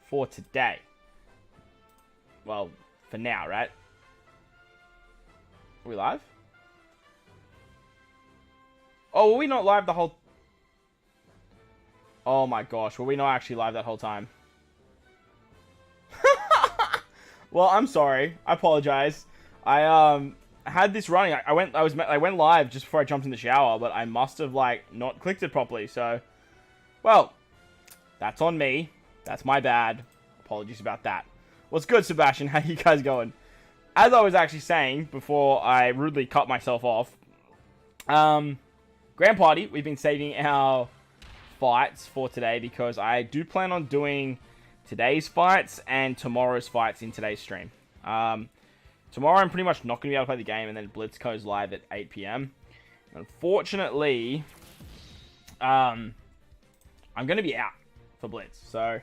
for today. Well, for now, right? Are we live? Oh, were we not live the whole... Oh my gosh, were we not actually live that whole time? Well, I'm sorry. I apologize. I had this running. I went live just before I jumped in the shower, but I must have like not clicked it properly. So, well, that's on me. That's my bad. Apologies about that. What's good, Sebastian? How you guys going? As I was actually saying before I rudely cut myself off, Grand Party, we've been saving our fights for today because I do plan on doing today's fights and tomorrow's fights in today's stream. Tomorrow I'm pretty much not going to be able to play the game, and then Blitz goes live at 8 PM. Unfortunately, I'm going to be out for Blitz, so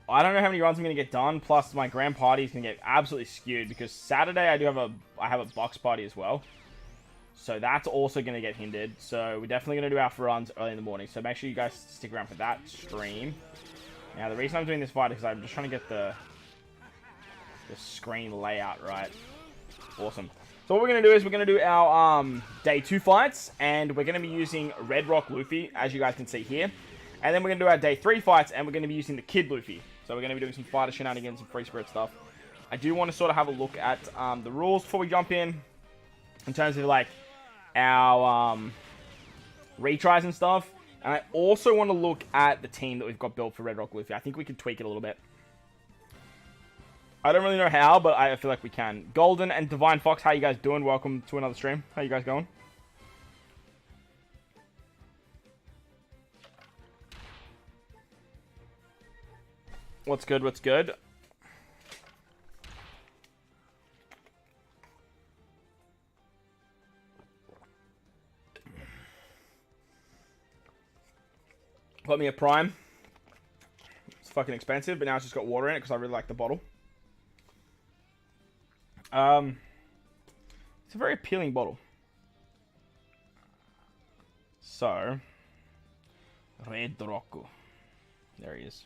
I don't know how many runs I'm going to get done. Plus, my Grand Party is going to get absolutely skewed because Saturday I have a box party as well, so that's also going to get hindered. So we're definitely going to do alpha runs early in the morning. So make sure you guys stick around for that stream. Now, the reason I'm doing this fight is because I'm just trying to get the screen layout right. Awesome. So what we're going to do is we're going to do our day 2 fights, and we're going to be using Red Rock Luffy, as you guys can see here. And then we're going to do our day 3 fights, and we're going to be using the Kid Luffy. So we're going to be doing some fighter shenanigans, some free spirit stuff. I do want to sort of have a look at the rules before we jump in terms of like our retries and stuff. And I also want to look at the team that we've got built for Red Rock Luffy. I think we could tweak it a little bit. I don't really know how, but I feel like we can. Golden and Divine Fox, how you guys doing? Welcome to another stream. How you guys going? What's good? What's good? Got me a Prime. It's fucking expensive, but now it's just got water in it because I really like the bottle. It's a very appealing bottle. So, Red Rocco. There he is.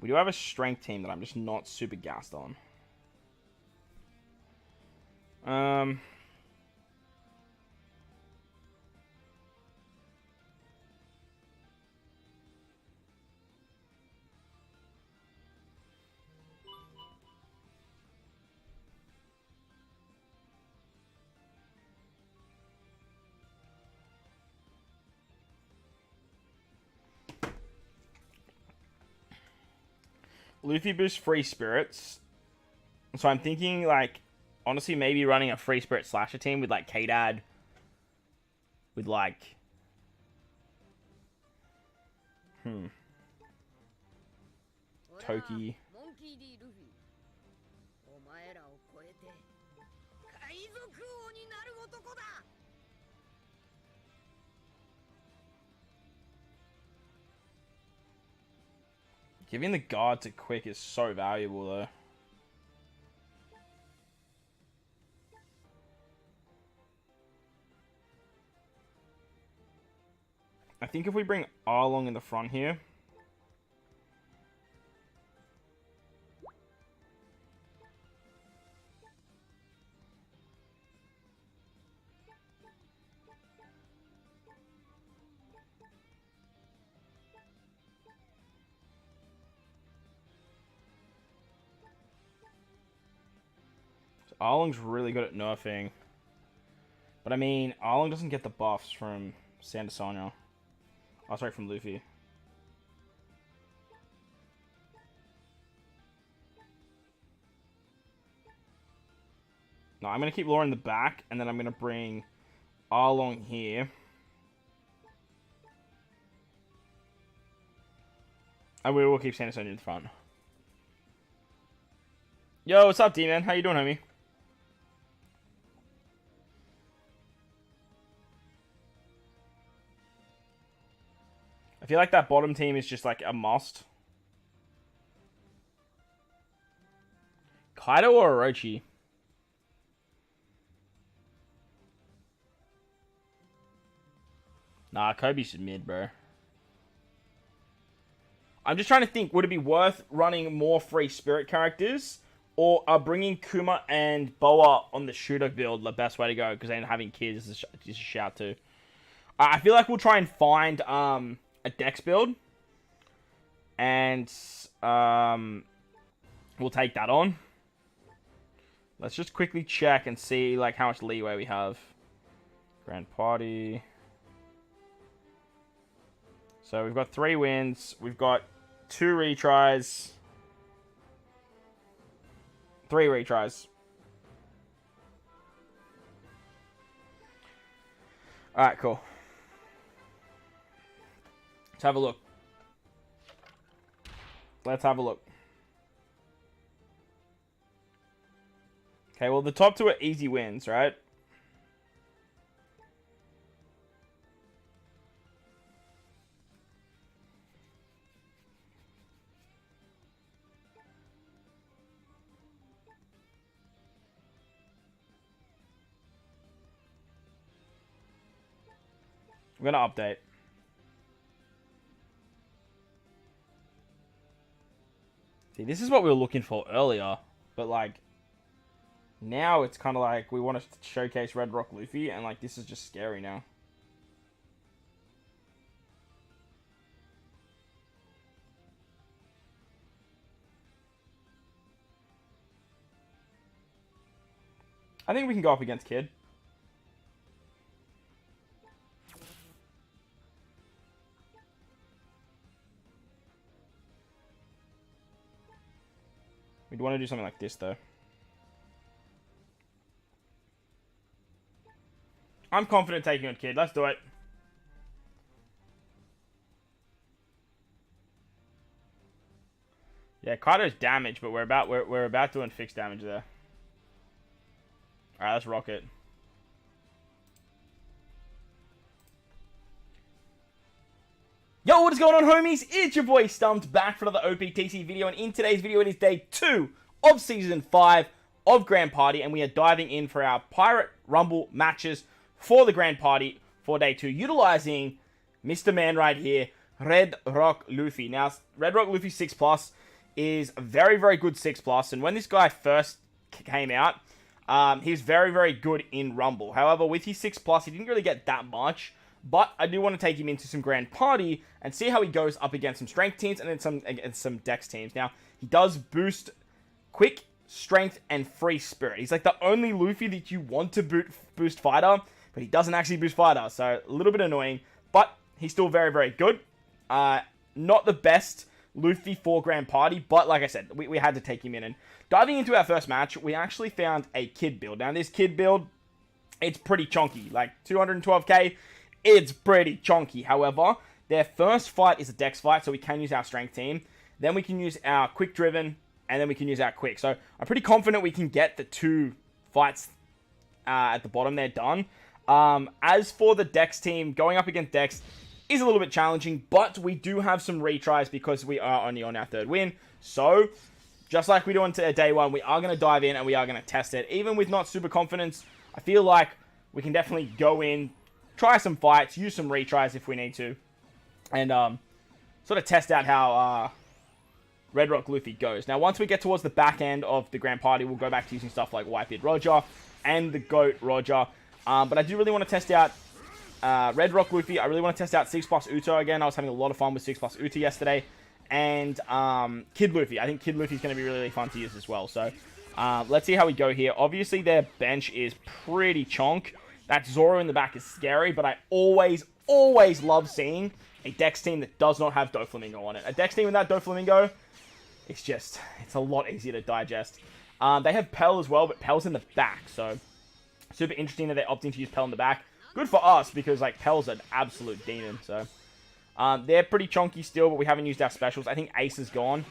We do have a strength team that I'm just not super gassed on. Luffy boosts free spirits. So I'm thinking, like, honestly, maybe running a free spirit slasher team with, like, K-Dad. With, like... Toki. Giving the guard to Quick is so valuable, though. I think if we bring Arlong in the front here... Arlong's really good at nerfing. But I mean, Arlong doesn't get the buffs from Sandasanya. Oh, sorry, from Luffy. No, I'm going to keep Laura in the back, and then I'm going to bring Arlong here. And we will keep Sandasanya in the front. Yo, what's up, D-Man? How you doing, homie? I feel like that bottom team is just like a must. Kaido or Orochi? Nah, Kobe's mid, bro. I'm just trying to think, would it be worth running more free spirit characters, or bringing Kuma and Boa on the shooter build the best way to go? Because then having kids is a shout too. I feel like we'll try and find a dex build, and we'll take that on. Let's just quickly check and see like how much leeway we have. Grand Party. So we've got 3 wins. We've got 2 retries. 3 retries. Alright, cool. Let's have a look. Let's have a look. Okay, well, the top 2 are easy wins, right? I'm gonna update. See, this is what we were looking for earlier, but like now it's kind of like we want to showcase Red Rock Luffy, and like this is just scary now. I think we can go up against Kid. We'd want to do something like this, though. I'm confident taking on Kid. Let's do it. Yeah, Kaido's damage, but we're about doing fixed damage there. Alright, let's rock it. Yo, what is going on, homies? It's your boy StumpD back for another OPTC video, and in today's video it is day 2 of Season 5 of Grand Party, and we are diving in for our Pirate Rumble matches for the Grand Party for day 2, utilizing Mr. Man right here, Red Rock Luffy. Now, Red Rock Luffy 6+ is a very, very good 6+, and when this guy first came out, he was very, very good in Rumble. However, with his 6+, he didn't really get that much. But I do want to take him into some Grand Party and see how he goes up against some strength teams and then against some dex teams. Now, he does boost quick, strength, and free spirit. He's like the only Luffy that you want to boost fighter, but he doesn't actually boost fighter. So, a little bit annoying, but he's still very, very good. Not the best Luffy for Grand Party, but like I said, we had to take him in. And diving into our first match, we actually found a Kid build. Now, this Kid build, it's pretty chunky. Like, 212k. It's pretty chunky. However, their first fight is a dex fight, so we can use our strength team. Then we can use our quick driven, and then we can use our quick. So I'm pretty confident we can get the 2 fights at the bottom there done. As for the dex team, going up against dex is a little bit challenging, but we do have some retries because we are only on our 3rd win. So, just like we do on day 1, we are going to dive in and we are going to test it. Even with not super confidence, I feel like we can definitely go in, try some fights, use some retries if we need to, and sort of test out how Red Rock Luffy goes. Now, once we get towards the back end of the Grand Party, we'll go back to using stuff like Whitebeard Roger and the GOAT Roger. But I do really want to test out Red Rock Luffy. I really want to test out 6+ Uto again. I was having a lot of fun with 6+ Uto yesterday. And Kid Luffy. I think Kid Luffy is going to be really, really fun to use as well. So, let's see how we go here. Obviously, their bench is pretty chonk. That Zoro in the back is scary, but I always love seeing a Dex team that does not have Doflamingo on it. A Dex team without Doflamingo, it's a lot easier to digest. They have Pell as well, but Pell's in the back, so super interesting that they're opting to use Pell in the back. Good for us, because like Pell's an absolute demon, so they're pretty chunky still, but we haven't used our specials. I think Ace is gone.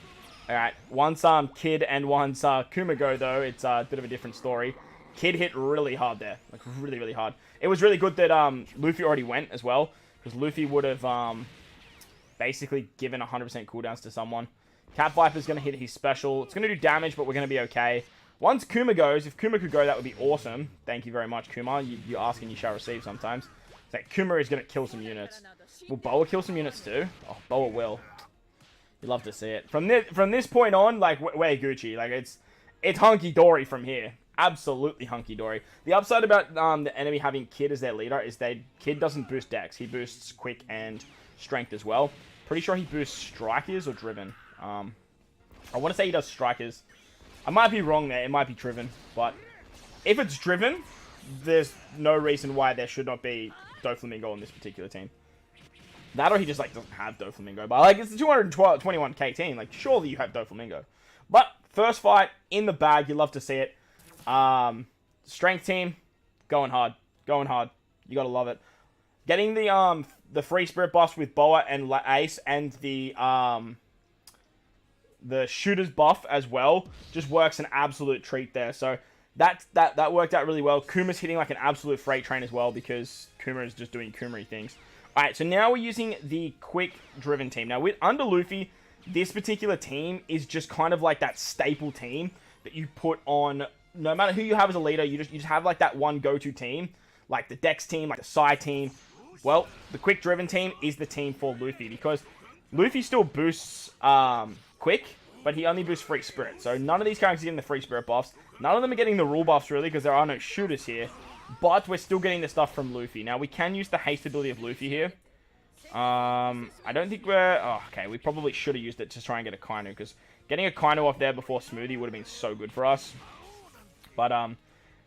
Alright, once Kid and once Kuma go, though, it's a bit of a different story. Kid hit really hard there. Like, really, really hard. It was really good that Luffy already went as well, because Luffy would have basically given 100% cooldowns to someone. Cat Viper's going to hit his special. It's going to do damage, but we're going to be okay. Once Kuma goes, if Kuma could go, that would be awesome. Thank you very much, Kuma. You ask and you shall receive sometimes. It's like Kuma is going to kill some units. Will Boa kill some units too? Oh, Boa will. You love to see it. From this point on, like, we're Gucci. Like, it's hunky-dory from here. Absolutely hunky-dory. The upside about the enemy having Kid as their leader is that Kid doesn't boost Dex. He boosts Quick and Strength as well. Pretty sure he boosts Strikers or Driven. I want to say he does Strikers. I might be wrong there. It might be Driven. But if it's Driven, there's no reason why there should not be Doflamingo on this particular team. That or he just, like, doesn't have Doflamingo. But, like, it's a 221k team. Like, surely you have Doflamingo. But, first fight, in the bag. You love to see it. Strength team, going hard. Going hard. You gotta love it. Getting the free spirit buffs with Boa and Ace and the shooter's buff as well just works an absolute treat there. So, that worked out really well. Kuma's hitting like an absolute freight train as well because Kuma is just doing Kumery things. Alright, so now we're using the quick driven team. Now, under Luffy, this particular team is just kind of like that staple team that you put on, no matter who you have as a leader, you just have like that one go-to team, like the Dex team, like the Psy team. Well, the quick driven team is the team for Luffy because Luffy still boosts quick, but he only boosts free spirit. So none of these characters are getting the free spirit buffs. None of them are getting the rule buffs really because there are no shooters here. But we're still getting the stuff from Luffy. Now, we can use the haste ability of Luffy here. I don't think we're... Oh, okay, we probably should have used it to try and get a Kainu, because getting a Kainu off there before Smoothie would have been so good for us. But,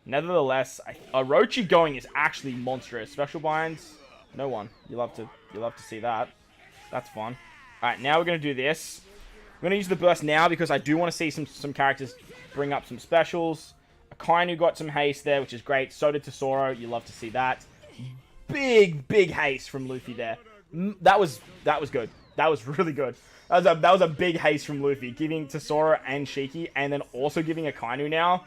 nevertheless, Orochi going is actually monstrous. Special binds, no one. You love to see that. That's fun. Alright, now we're going to do this. We're going to use the burst now, because I do want to see some characters bring up some specials. Kainu got some haste there, which is great. So did Tesoro. You love to see that. Big haste from Luffy there. That was good. That was really good. That was a big haste from Luffy, giving Tesoro and Shiki, and then also giving a Kainu now.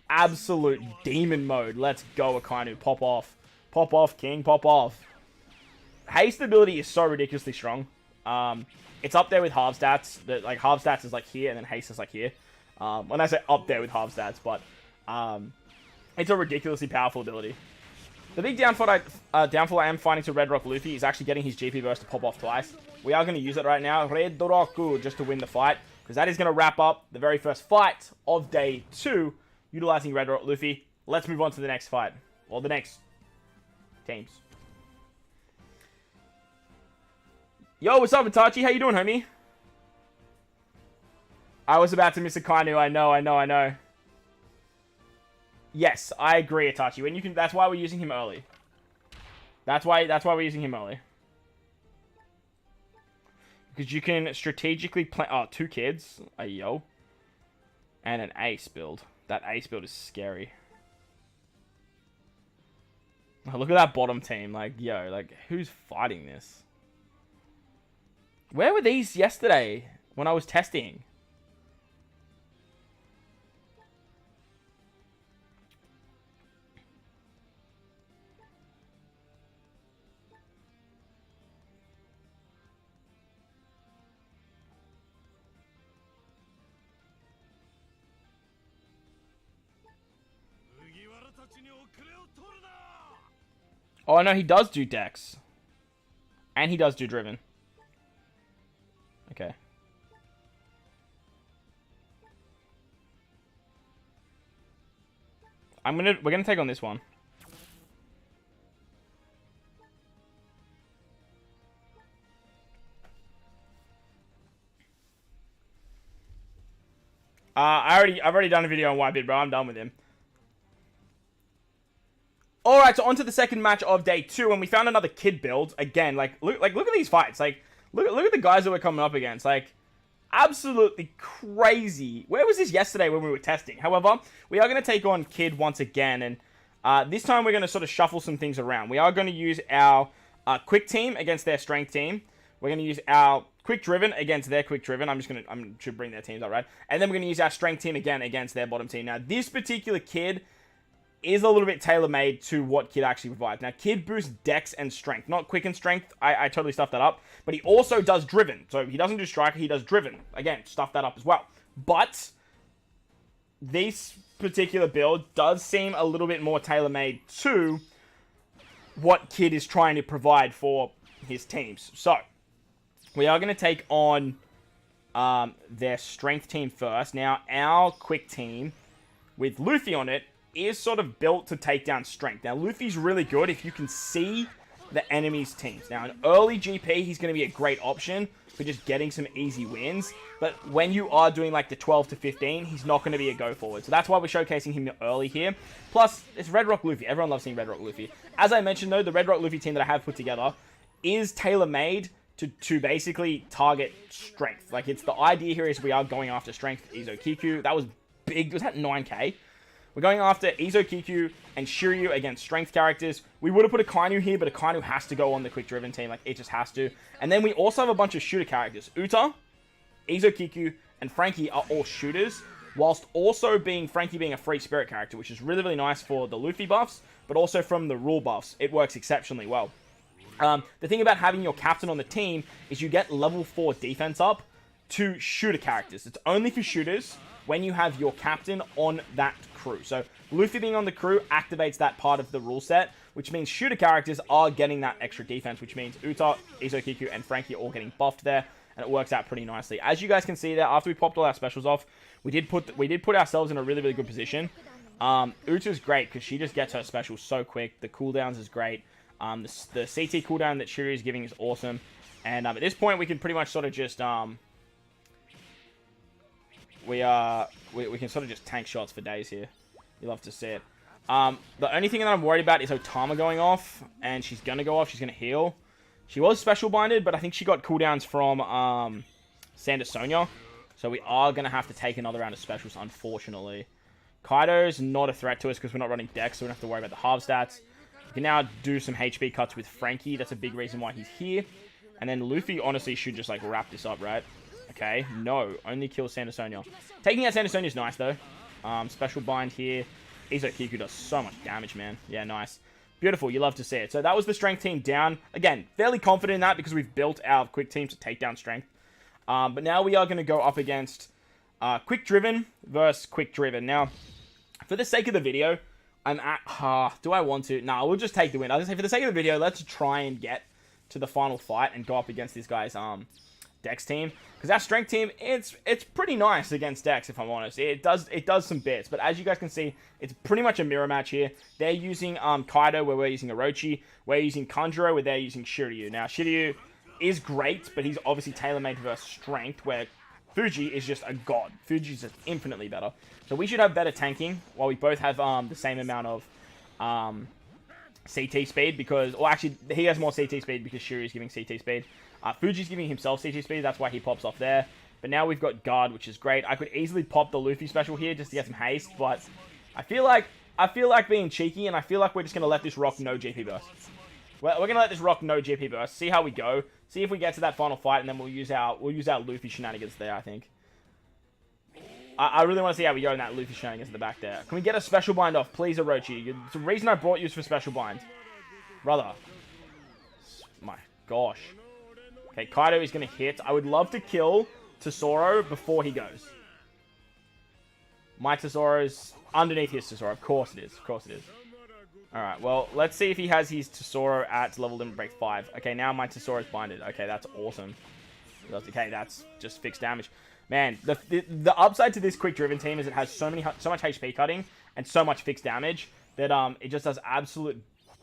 Absolute demon mode. Let's go, Akainu. Pop off. Pop off, King. Pop off. Haste ability is so ridiculously strong. It's up there with half stats. Like, half stats is like here, and then haste is like here. When I say up there with half stats, but... it's a ridiculously powerful ability. The big downfall I am finding to Red Rock Luffy is actually getting his GP burst to pop off twice. We are going to use it right now, Red Roku, just to win the fight, because that is going to wrap up the very first fight of day 2, utilizing Red Rock Luffy. Let's move on to the next fight, or the next teams. Yo, what's up, Itachi? How you doing, homie? I was about to miss a Kainu. I know. Yes, I agree, Itachi. When you can, that's why we're using him early. That's why we're using him early. Because you can strategically play... Oh, 2 kids. Yo. And an ace build. That ace build is scary. Oh, look at that bottom team. Like, yo, like, who's fighting this? Where were these yesterday when I was testing? Oh, no, he does do Dex. And he does do Driven. Okay. We're gonna take on this one. I've already done a video on Whitebeard, bro. I'm done with him. Alright, so on to the second match of day 2, and we found another kid build. Again, look at these fights. Like, look at the guys that we're coming up against. Like, absolutely crazy. Where was this yesterday when we were testing? However, we are going to take on Kid once again, and this time we're going to sort of shuffle some things around. We are going to use our quick team against their strength team. We're going to use our quick driven against their quick driven. I should bring their teams up, right? And then we're going to use our strength team again against their bottom team. Now, this particular Kid is a little bit tailor-made to what Kid actually provides. Now, Kid boosts Dex and Strength. Not Quick and Strength. I totally stuffed that up. But he also does Driven. So, he doesn't do Striker, he does Driven. Again, stuffed that up as well. But, this particular build does seem a little bit more tailor-made to what Kid is trying to provide for his teams. So, we are going to take on their strength team first. Now, our quick team with Luffy on it is sort of built to take down strength. Now, Luffy's really good if you can see the enemy's teams. Now, in early GP, he's going to be a great option for just getting some easy wins. But when you are doing like the 12 to 15, he's not going to be a go forward. So that's why we're showcasing him early here. Plus, it's Red Rock Luffy. Everyone loves seeing Red Rock Luffy. As I mentioned though, the Red Rock Luffy team that I have put together is tailor-made to basically target strength. Like, it's the idea here is we are going after strength. Izo-Kiku, that was big. Was that 9k? We're going after Izo-Kiku and Shiryu against strength characters. We would have put a Kainu here, but a Kainu has to go on the quick-driven team. Like, it just has to. And then we also have a bunch of shooter characters. Uta, Izo-Kiku, and Frankie are all shooters, whilst also Frankie being a free spirit character, which is really, really nice for the Luffy buffs, but also from the rule buffs. It works exceptionally well. The thing about having your captain on the team is you get level 4 defense up to shooter characters. It's only for shooters when you have your captain on that crew. So Luffy being on the crew activates that part of the rule set, which means shooter characters are getting that extra defense, which means Uta, Izo-Kiku, and Frankie are all getting buffed there, and it works out pretty nicely. As you guys can see there, after we popped all our specials off, we did put ourselves in a really, really good position. Uta's great because she just gets her specials so quick. The cooldowns is great. The CT cooldown that Shiryu is giving is awesome. And at this point, we can pretty much sort of just we can sort of just tank shots for days here. You love to see it. The only thing that I'm worried about is Otama going off, and she's gonna go off. She's gonna heal. She was special binded, but I think she got cooldowns from Sanda Sonia, so we are gonna have to take another round of specials, unfortunately. Kaido's not a threat to us because we're not running Dex, so we don't have to worry about the half stats. We can now do some HP cuts with Frankie. That's a big reason why he's here. And then Luffy honestly should just like wrap this up, right? Okay, no, only kill Sanda Sonia. Taking out Sanda Sonia is nice though. Special bind here. Izo-Kiku does so much damage, man. Yeah, nice. Beautiful, you love to see it. So that was the strength team down. Again, fairly confident in that because we've built our quick team to take down strength. But now we are going to go up against quick driven versus quick driven. Now, for the sake of the video, I'm at... do I want to? Nah, we'll just take the win. I was going to say, for the sake of the video, let's try and get to the final fight and go up against this guy's Dex team. Because our strength team, it's pretty nice against Dex, if I'm honest. It does some bits. But as you guys can see, it's pretty much a mirror match here. They're using Kaido, where we're using Orochi. We're using Kanjuro, where they're using Shiryu. Now, Shiryu is great, but he's obviously tailor-made versus strength, where Fuji is just a god. Fuji's just infinitely better. So we should have better tanking, while we both have the same amount of CT speed, because... Or actually, he has more CT speed because Shiryu's giving CT speed. Fuji's giving himself CT speed, that's why he pops off there. But now we've got guard, which is great. I could easily pop the Luffy special here just to get some haste, but I feel like being cheeky, and I feel like we're just going to let this rock no GP burst. We're going to let this rock no GP burst, see how we go, see if we get to that final fight, and then we'll use our Luffy shenanigans there, I think. I really want to see how we go in that Luffy shenanigans in the back there. Can we get a special bind off, please, Orochi? It's the reason I brought you for special bind. Brother. My gosh. Okay, Kaido is going to hit. I would love to kill Tesoro before he goes. My Tesoro's underneath his Tesoro. Of course it is. Of course it is. Alright, well, let's see if he has his Tesoro at level limit break 5. Okay, now my Tesoro's binded. Okay, that's awesome. Okay, that's just fixed damage. Man, the upside to this quick-driven team is it has so much HP cutting and so much fixed damage that it just does absolute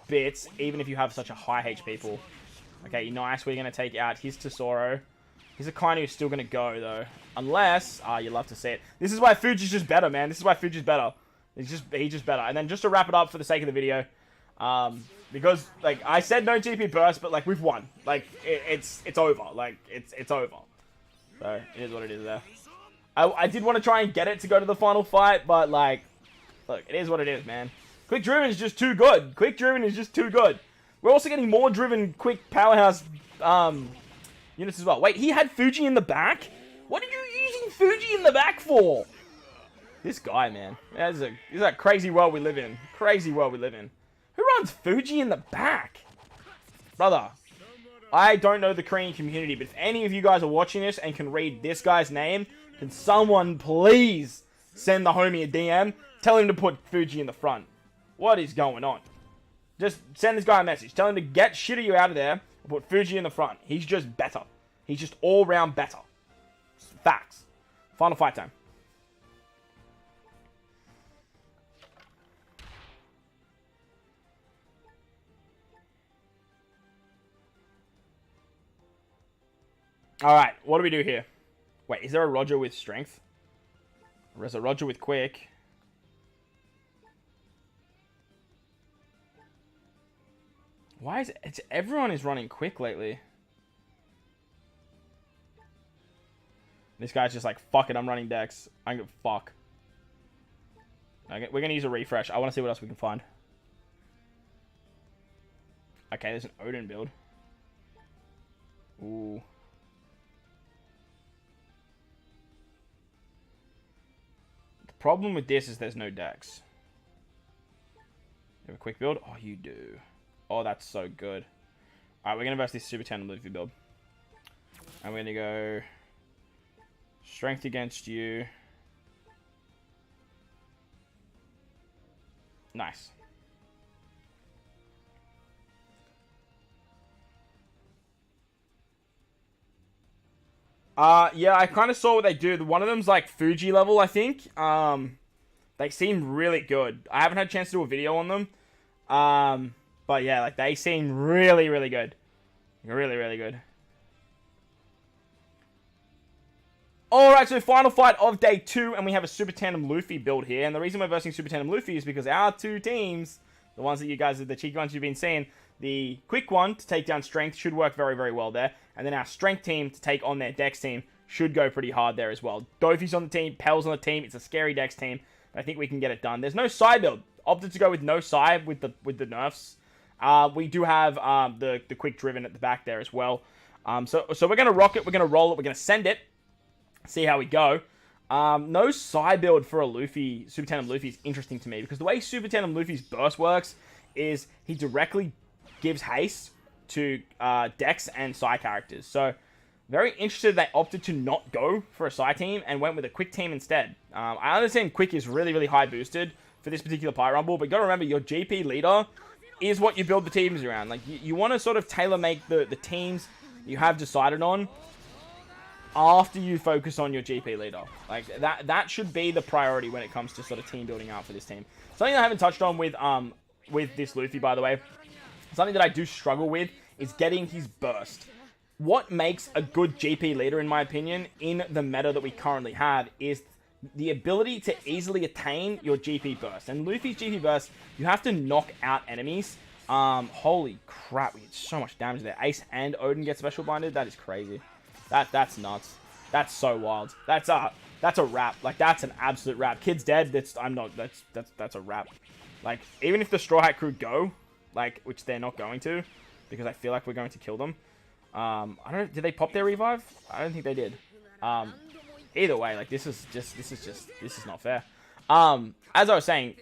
bits, even if you have such a high HP pool. Okay, nice. We're going to take out his Tesoro. His Akainu is still going to go, though. Unless... you love to see it. This is why Fuji's just better, man. This is why Fuji's better. He's just better. And then just to wrap it up for the sake of the video, because, like, I said no GP burst, but, like, we've won. Like, it's over. Like, it's over. So, it is what it is there. I did want to try and get it to go to the final fight, but, like, look, it is what it is, man. Quick Driven is just too good. Quick Driven is just too good. We're also getting more driven, quick powerhouse units as well. Wait, he had Fuji in the back? What are you using Fuji in the back for? This guy, man. This is a crazy world we live in. Crazy world we live in. Who runs Fuji in the back? Brother, I don't know the Korean community, but if any of you guys are watching this and can read this guy's name, can someone please send the homie a DM? Tell him to put Fuji in the front. What is going on? Just send this guy a message. Tell him to get Shiryu out of there and put Fuji in the front. He's just better. He's just all-round better. Facts. Final fight time. Alright, what do we do here? Wait, is there a Roger with strength? Or is it Roger with quick? Why is it... everyone is running quick lately. This guy's just like, fuck it, I'm running Dex. I'm gonna fuck. Okay, we're gonna use a refresh. I want to see what else we can find. Okay, there's an Odin build. Ooh. The problem with this is there's no Dex. You have a quick build? Oh, you do. Oh, that's so good. Alright, we're gonna verse this Super Tandem Luffy build. And we're gonna go... strength against you. Nice. Yeah, I kind of saw what they do. One of them's like Fuji level, I think. They seem really good. I haven't had a chance to do a video on them. But yeah, like they seem really, really good. Really, really good. Alright, so final fight of day 2, and we have a Super Tandem Luffy build here. And the reason we're versing Super Tandem Luffy is because our two teams, the ones that you guys, the cheeky ones you've been seeing, the quick one to take down strength should work very, very well there. And then our strength team to take on their Dex team should go pretty hard there as well. Dofi's on the team, Pel's on the team. It's a scary Dex team. But I think we can get it done. There's no Psy build. Opted to go with no Psy with the nerfs. We do have the quick driven at the back there as well. So we're going to rock it. We're going to roll it. We're going to send it. See how we go. No Psy build for a Luffy, Super Tandem Luffy is interesting to me because the way Super Tandem Luffy's burst works is he directly gives haste to Dex and Psy characters. So very interested they opted to not go for a Psy team and went with a quick team instead. I understand quick is really, really high boosted for this particular Pyre Rumble, but you got to remember your GP leader is what you build the teams around. Like you want to sort of tailor make the teams you have decided on after you focus on your GP leader. Like that should be the priority when it comes to sort of team building out for this team. Something I haven't touched on with this Luffy, by the way, something that I do struggle with is getting his burst. What makes a good GP leader, in my opinion, in the meta that we currently have is the ability to easily attain your GP burst. And Luffy's GP burst, you have to knock out enemies. Holy crap, we get so much damage there. Ace and Odin get special binded. That is crazy. That's nuts. That's so wild. That's a wrap. Like that's an absolute wrap. Kid's dead. That's a wrap. Like even if the Straw Hat crew go, like which they're not going to, because I feel like we're going to kill them. I don't know. Did they pop their revive? I don't think they did. Either way, like this is not fair. As I was saying,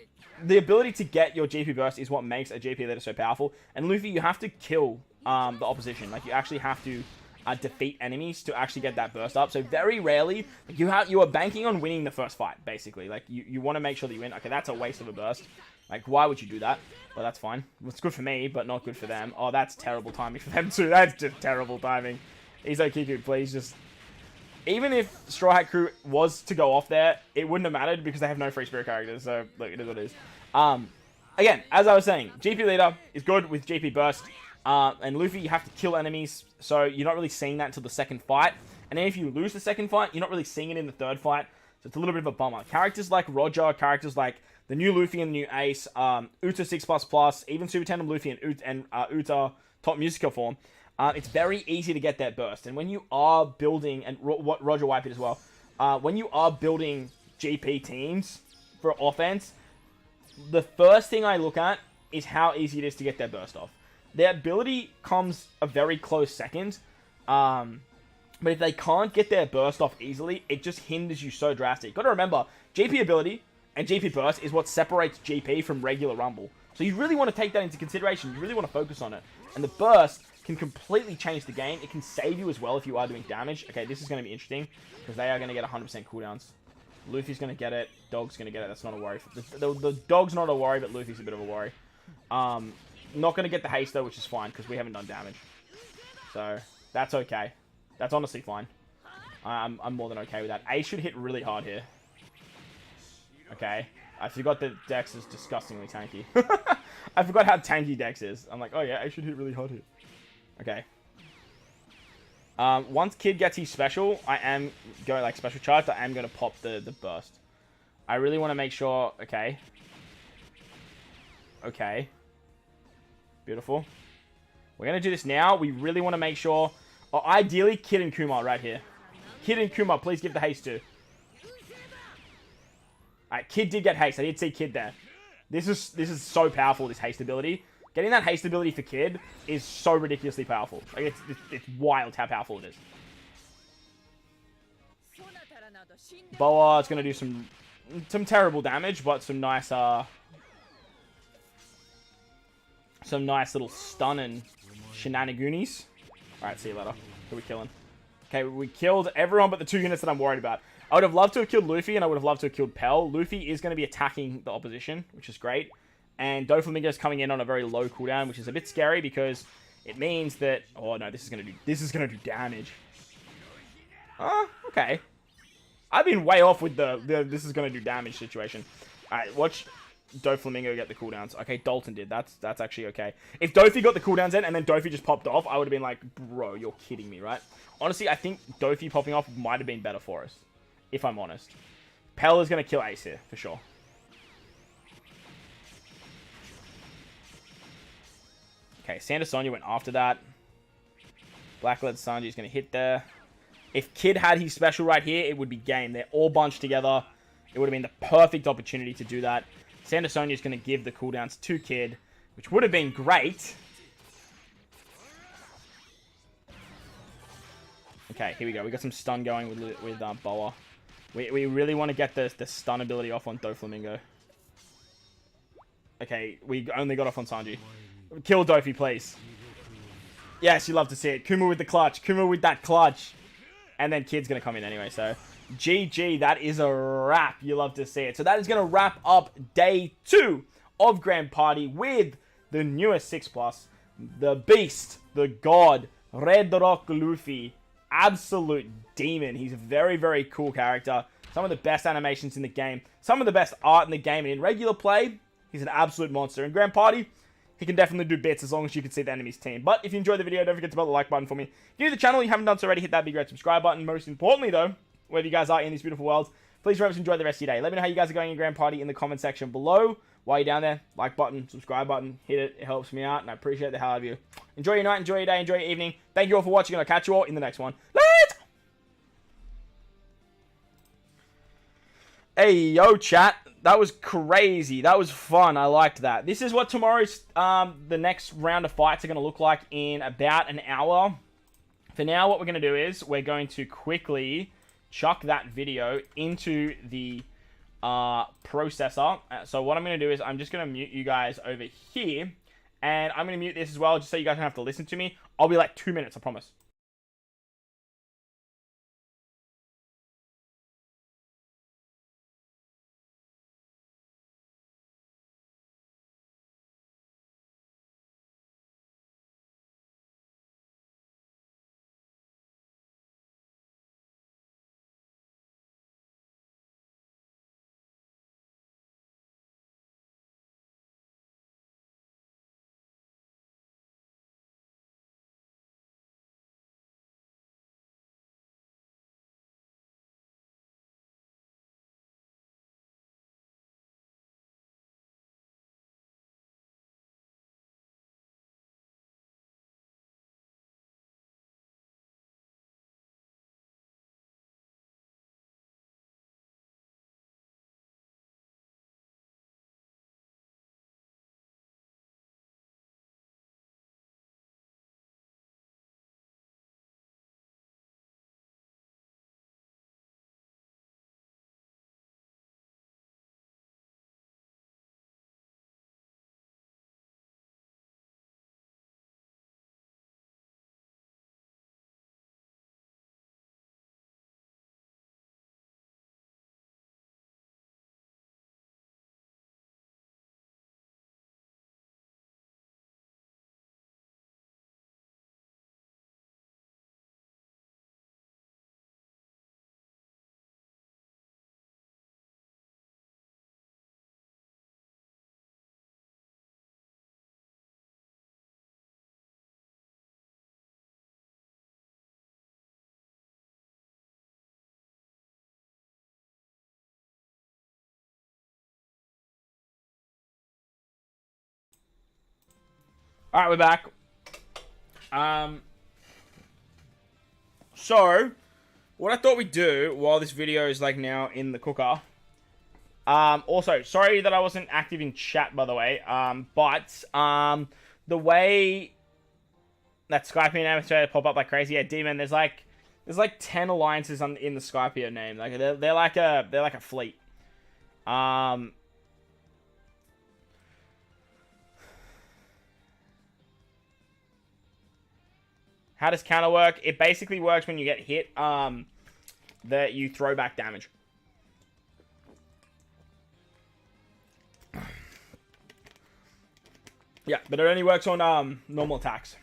the ability to get your GP burst is what makes a GP leader so powerful. And Luffy, you have to kill the opposition. Like you actually have to defeat enemies to actually get that burst up. So very rarely, like, you are banking on winning the first fight, basically. Like you want to make sure that you win. Okay, that's a waste of a burst. Like why would you do that? Well, that's fine. It's good for me, but not good for them. Oh, that's terrible timing for them too. That's just terrible timing. Iso Kiku, please just... Even if Straw Hat Crew was to go off there, it wouldn't have mattered because they have no free spirit characters. So, look, it is what it is. Again, as I was saying, GP leader is good with GP burst. And Luffy, you have to kill enemies. So, you're not really seeing that until the second fight. And then if you lose the second fight, you're not really seeing it in the third fight. So, it's a little bit of a bummer. Characters like Roger, characters like the new Luffy and the new Ace, Uta 6++, even Super Tandem Luffy and Uta top musical form, it's very easy to get that burst. And when you are building, and Roger wiped it as well, when you are building GP teams for offense, the first thing I look at is how easy it is to get that burst off. Their ability comes a very close second, but if they can't get their burst off easily, it just hinders you so drastic. Got to remember, GP ability and GP burst is what separates GP from regular Rumble. So you really want to take that into consideration. You really want to focus on it. And the burst can completely change the game. It can save you as well if you are doing damage. Okay, this is going to be interesting because they are going to get 100% cooldowns. Luffy's going to get it. Dog's going to get it. That's not a worry. The dog's not a worry, but Luffy's a bit of a worry. Not going to get the haste though, which is fine because we haven't done damage. So that's okay. That's honestly fine. I'm more than okay with that. A should hit really hard here. Okay. I forgot that Dex is disgustingly tanky. I forgot how tanky Dex is. I'm like, oh yeah, A should hit really hard here. Okay. Once Kid gets his special, I am going like special charge. I am going to pop the burst. I really want to make sure. Okay. Okay. Beautiful. We're going to do this now. We really want to make sure. Oh, ideally, Kid and Kuma right here. Kid and Kuma, please give the haste to. Alright, Kid did get haste. I did see Kid there. This is so powerful, this haste ability. Getting that haste ability for Kid is so ridiculously powerful. Like, it's wild how powerful it is. Boa is going to do some terrible damage, but some nice little stun and shenanigans. Alright, see you later. Who are we killing? Okay, we killed everyone but the 2 units that I'm worried about. I would have loved to have killed Luffy, and I would have loved to have killed Pell. Luffy is going to be attacking the opposition, which is great. And Doflamingo is coming in on a very low cooldown, which is a bit scary because it means that... Oh, no, this is going to do damage. Okay. I've been way off with the this is going to do damage situation. Alright, watch Doflamingo get the cooldowns. Okay, Dalton did. That's actually okay. If Dofi got the cooldowns in and then Dofi just popped off, I would have been like, bro, you're kidding me, right? Honestly, I think Dofi popping off might have been better for us, if I'm honest. Pell is going to kill Ace here, for sure. Okay, Santa Sonya went after that. Black-Led Sanji is going to hit there. If Kid had his special right here, it would be game. They're all bunched together. It would have been the perfect opportunity to do that. Santa Sonya is going to give the cooldowns to Kid, which would have been great. Okay, here we go. We got some stun going with Boa. We really want to get the stun ability off on Doflamingo. Okay, we only got off on Sanji. Kill Dofi, please. Yes, you love to see it. Kuma with the clutch. Kuma with that clutch. And then Kid's going to come in anyway, so... GG, that is a wrap. You love to see it. So that is going to wrap up day 2 of Grand Party with the newest 6+. The Beast, the God, Red Rock Luffy. Absolute demon. He's a very, very cool character. Some of the best animations in the game. Some of the best art in the game. And in regular play, he's an absolute monster. In Grand Party, he can definitely do bits as long as you can see the enemy's team. But if you enjoyed the video, don't forget to hit the like button for me. If you're new to the channel, you haven't done so already, hit that big red subscribe button. Most importantly, though, wherever you guys are in these beautiful worlds, please remember to enjoy the rest of your day. Let me know how you guys are going in Grand Party in the comment section below. While you're down there, like button, subscribe button, hit it. It helps me out, and I appreciate the hell out of you. Enjoy your night, enjoy your day, enjoy your evening. Thank you all for watching, and I'll catch you all in the next one. Let's go! Hey, yo, chat. That was crazy. That was fun. I liked that. This is what tomorrow's, the next round of fights are going to look like in about an hour. For now, what we're going to do is we're going to quickly chuck that video into the processor. So what I'm going to do is I'm just going to mute you guys over here. And I'm going to mute this as well, just so you guys don't have to listen to me. I'll be like 2 minutes, I promise. Alright, we're back. So, what I thought we'd do while this video is like now in the cooker. Also, sorry that I wasn't active in chat, by the way. But the way that Skype and Amateur pop up like crazy, yeah, Demon, there's like 10 alliances in the Skypeo name. Like they're like a fleet. How does counter work? It basically works when you get hit, that you throw back damage. Yeah, but it only works on normal attacks.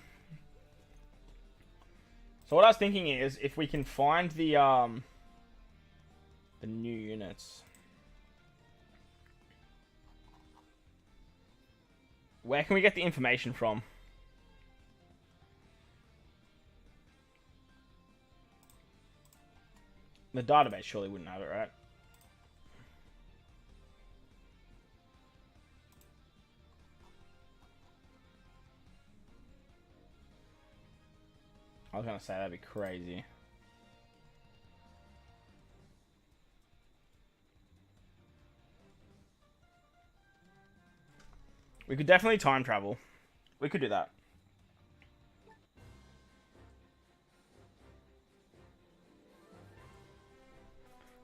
So what I was thinking is, if we can find the new units. Where can we get the information from? The database surely wouldn't have it, right? I was gonna say that'd be crazy. We could definitely time travel. We could do that.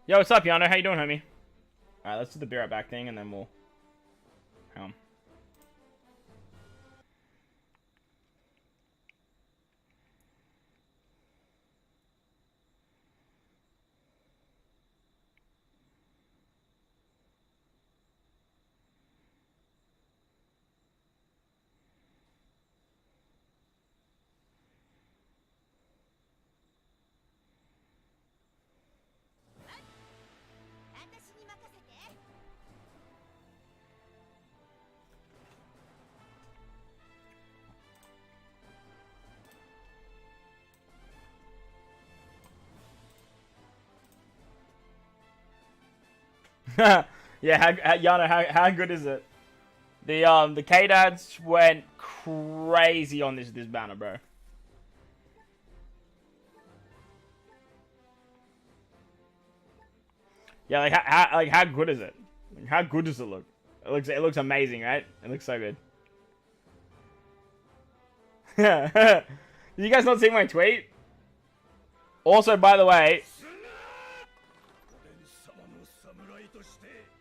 Yo, what's up, Yano? How you doing, homie? Alright, let's do the be right back thing, and then we'll... Hang on. Yeah, Yano, how good is it? The K-Dads went crazy on this banner, bro. Yeah, how good is it? Like, how good does it look? It looks amazing, right? It looks so good. Did you guys not see my tweet? Also, by the way,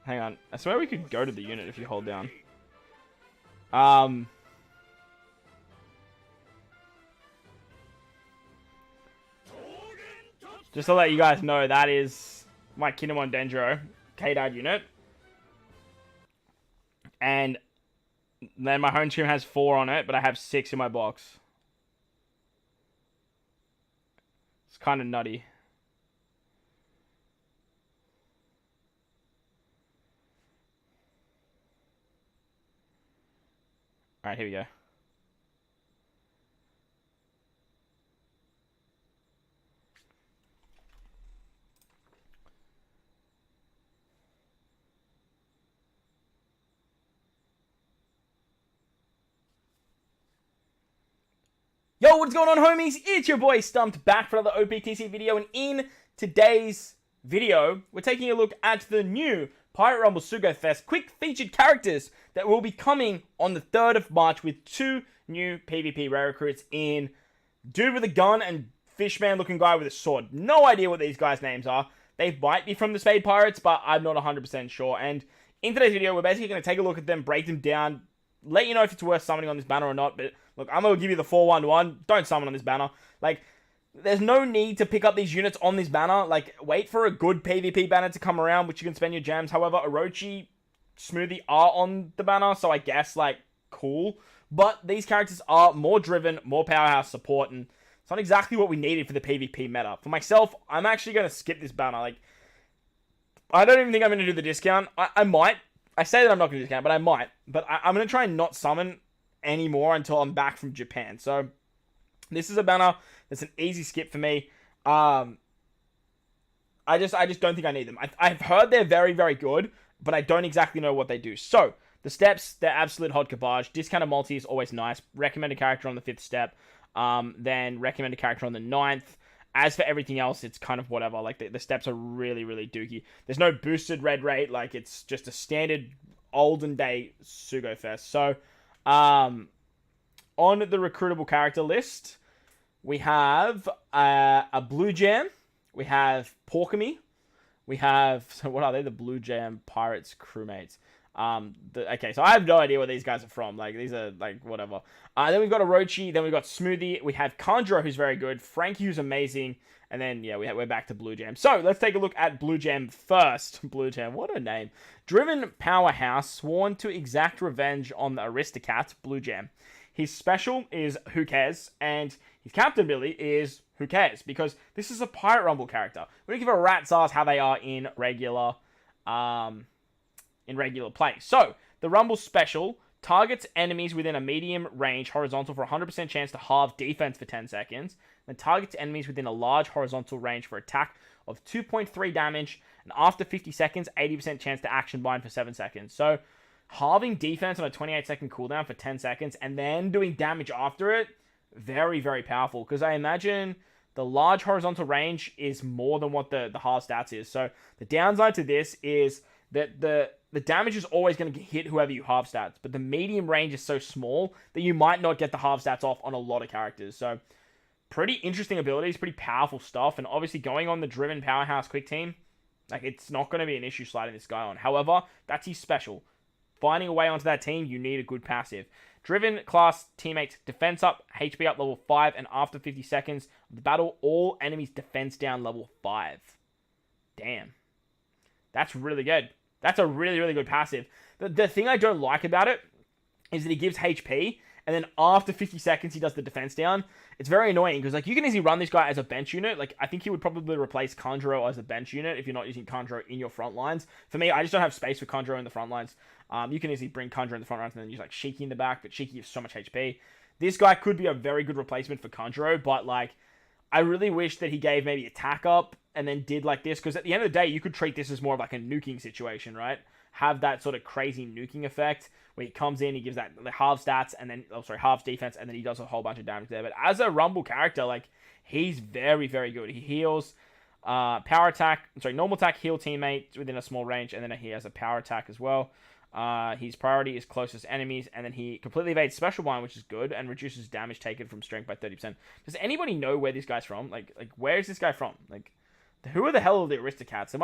hang on. I swear we could go to the unit if you hold down. Just to let you guys know, that is my Kinemon Dendro K-Dad unit. And then my home stream has 4 on it, but I have 6 in my box. It's kind of nutty. Alright, here we go. Yo, what's going on, homies? It's your boy StumpD back for another OPTC video, and in today's video, we're taking a look at the new Pirate Rumble Sugo Fest quick featured characters that will be coming on the 3rd of March with 2 new PvP rare recruits in Dude with a Gun and Fishman looking guy with a sword. No idea what these guys' names are. They might be from the Spade Pirates, but I'm not 100% sure. And in today's video, we're basically going to take a look at them, break them down, let you know if it's worth summoning on this banner or not. But look, I'm going to give you the 411. Don't summon on this banner. Like, there's no need to pick up these units on this banner. Like, wait for a good PvP banner to come around, which you can spend your gems. However, Orochi, Smoothie are on the banner, so I guess, like, cool. But these characters are more driven, more powerhouse support, and it's not exactly what we needed for the PvP meta. For myself, I'm actually going to skip this banner. Like, I don't even think I'm going to do the discount. I might. I say that I'm not going to discount, but I might. But I'm going to try and not summon anymore until I'm back from Japan. So, this is a banner that's an easy skip for me. I just don't think I need them. I've heard they're very, very good, but I don't exactly know what they do. So, The steps, they're absolute hot garbage. Discounted multi is always nice. Recommended character on the 5th step. Then recommended character on the 9th. As for everything else, it's kind of whatever. Like, the steps are really, really dookie. There's no boosted red rate. Like, it's just a standard olden day Sugo Fest. So, on the recruitable character list, we have a Blue Jam. We have Porkamy. We have... So, what are they? The Blue Jam Pirates crewmates. Okay, so I have no idea where these guys are from. Like, these are, like, whatever. Then we've got Orochi. Then we've got Smoothie. We have Kanjuro, who's very good. Frankie, who's amazing. And then, yeah, we're back to Blue Jam. So, let's take a look at Blue Jam first. Blue Jam, what a name. Driven powerhouse, sworn to exact revenge on the Aristocats, Blue Jam. His special is Who Cares, and his captain ability is Who Cares, because this is a Pirate Rumble character. We don't give a rat's ass how they are in regular play. So, the Rumble special targets enemies within a medium range horizontal for 100% chance to halve defense for 10 seconds. Then targets enemies within a large horizontal range for attack of 2.3 damage. And after 50 seconds, 80% chance to action bind for 7 seconds. So, halving defense on a 28-second cooldown for 10 seconds and then doing damage after it, very, very powerful. Because I imagine the large horizontal range is more than what the half stats is. So, the downside to this is that the damage is always going to hit whoever you half stats, but the medium range is so small that you might not get the half stats off on a lot of characters. So, pretty interesting abilities, pretty powerful stuff, and obviously going on the Driven Powerhouse Quick Team, like, it's not going to be an issue sliding this guy on. However, that's his special. Finding a way onto that team, you need a good passive. Driven class teammates, defense up, HP up level 5, and after 50 seconds of the battle, all enemies defense down level 5. Damn. That's really good. That's a really, really good passive. The thing I don't like about it is that he gives HP, and then after 50 seconds, he does the defense down. It's very annoying, because, like, you can easily run this guy as a bench unit. Like, I think he would probably replace Kanjuro as a bench unit if you're not using Kanjuro in your front lines. For me, I just don't have space for Kanjuro in the front lines. You can easily bring Kanjuro in the front lines and then use, like, Shiki in the back, but Shiki gives so much HP. This guy could be a very good replacement for Kanjuro, but, like, I really wish that he gave maybe attack up and then did like this, because at the end of the day, you could treat this as more of like a nuking situation, right? Have that sort of crazy nuking effect where he comes in, he gives that half stats, and then, halves defense, and then he does a whole bunch of damage there. But as a Rumble character, like, he's very, very good. He heals, normal attack, heal teammates within a small range, and then he has a power attack as well. His priority is closest enemies, and then he completely evades special bind, which is good, and reduces damage taken from strength by 30%. Does anybody know where this guy's from? Like where is this guy from? Like, who are the hell are the Aristocats? Am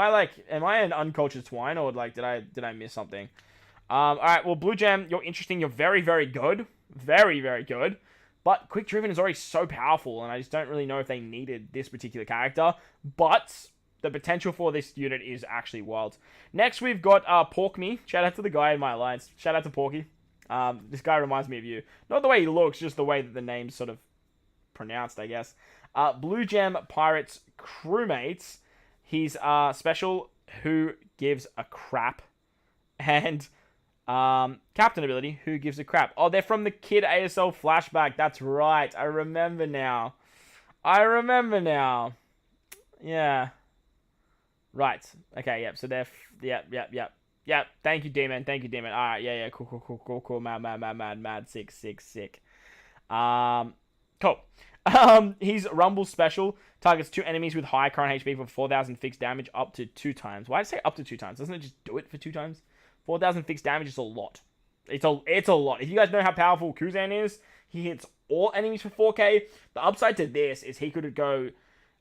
I an uncultured swine, or like did I miss something? All right, well, Blue Jam, you're interesting. You're very, very good, very, very good. But Quick Driven is already so powerful, and I just don't really know if they needed this particular character. But the potential for this unit is actually wild. Next, we've got Porkmy. Shout out to the guy in my alliance. Shout out to Porky. This guy reminds me of you. Not the way he looks, just the way that the name's sort of pronounced, I guess. Blue Jam Pirates crewmates. He's special, Who Gives a Crap. And captain ability, Who Gives a Crap. Oh, they're from the Kid ASL flashback. That's right. I remember now. Yeah. Right. Okay, yep. So they're... Yep. Thank you, Demon. All right, yeah. Cool. Mad. Sick. Cool. He's Rumble special. Targets 2 enemies with high current HP for 4,000 fixed damage up to 2 times. Why did I say up to 2 times? Doesn't it just do it for 2 times? 4,000 fixed damage is a lot. It's a lot. If you guys know how powerful Kuzan is, he hits all enemies for 4k. The upside to this is he could go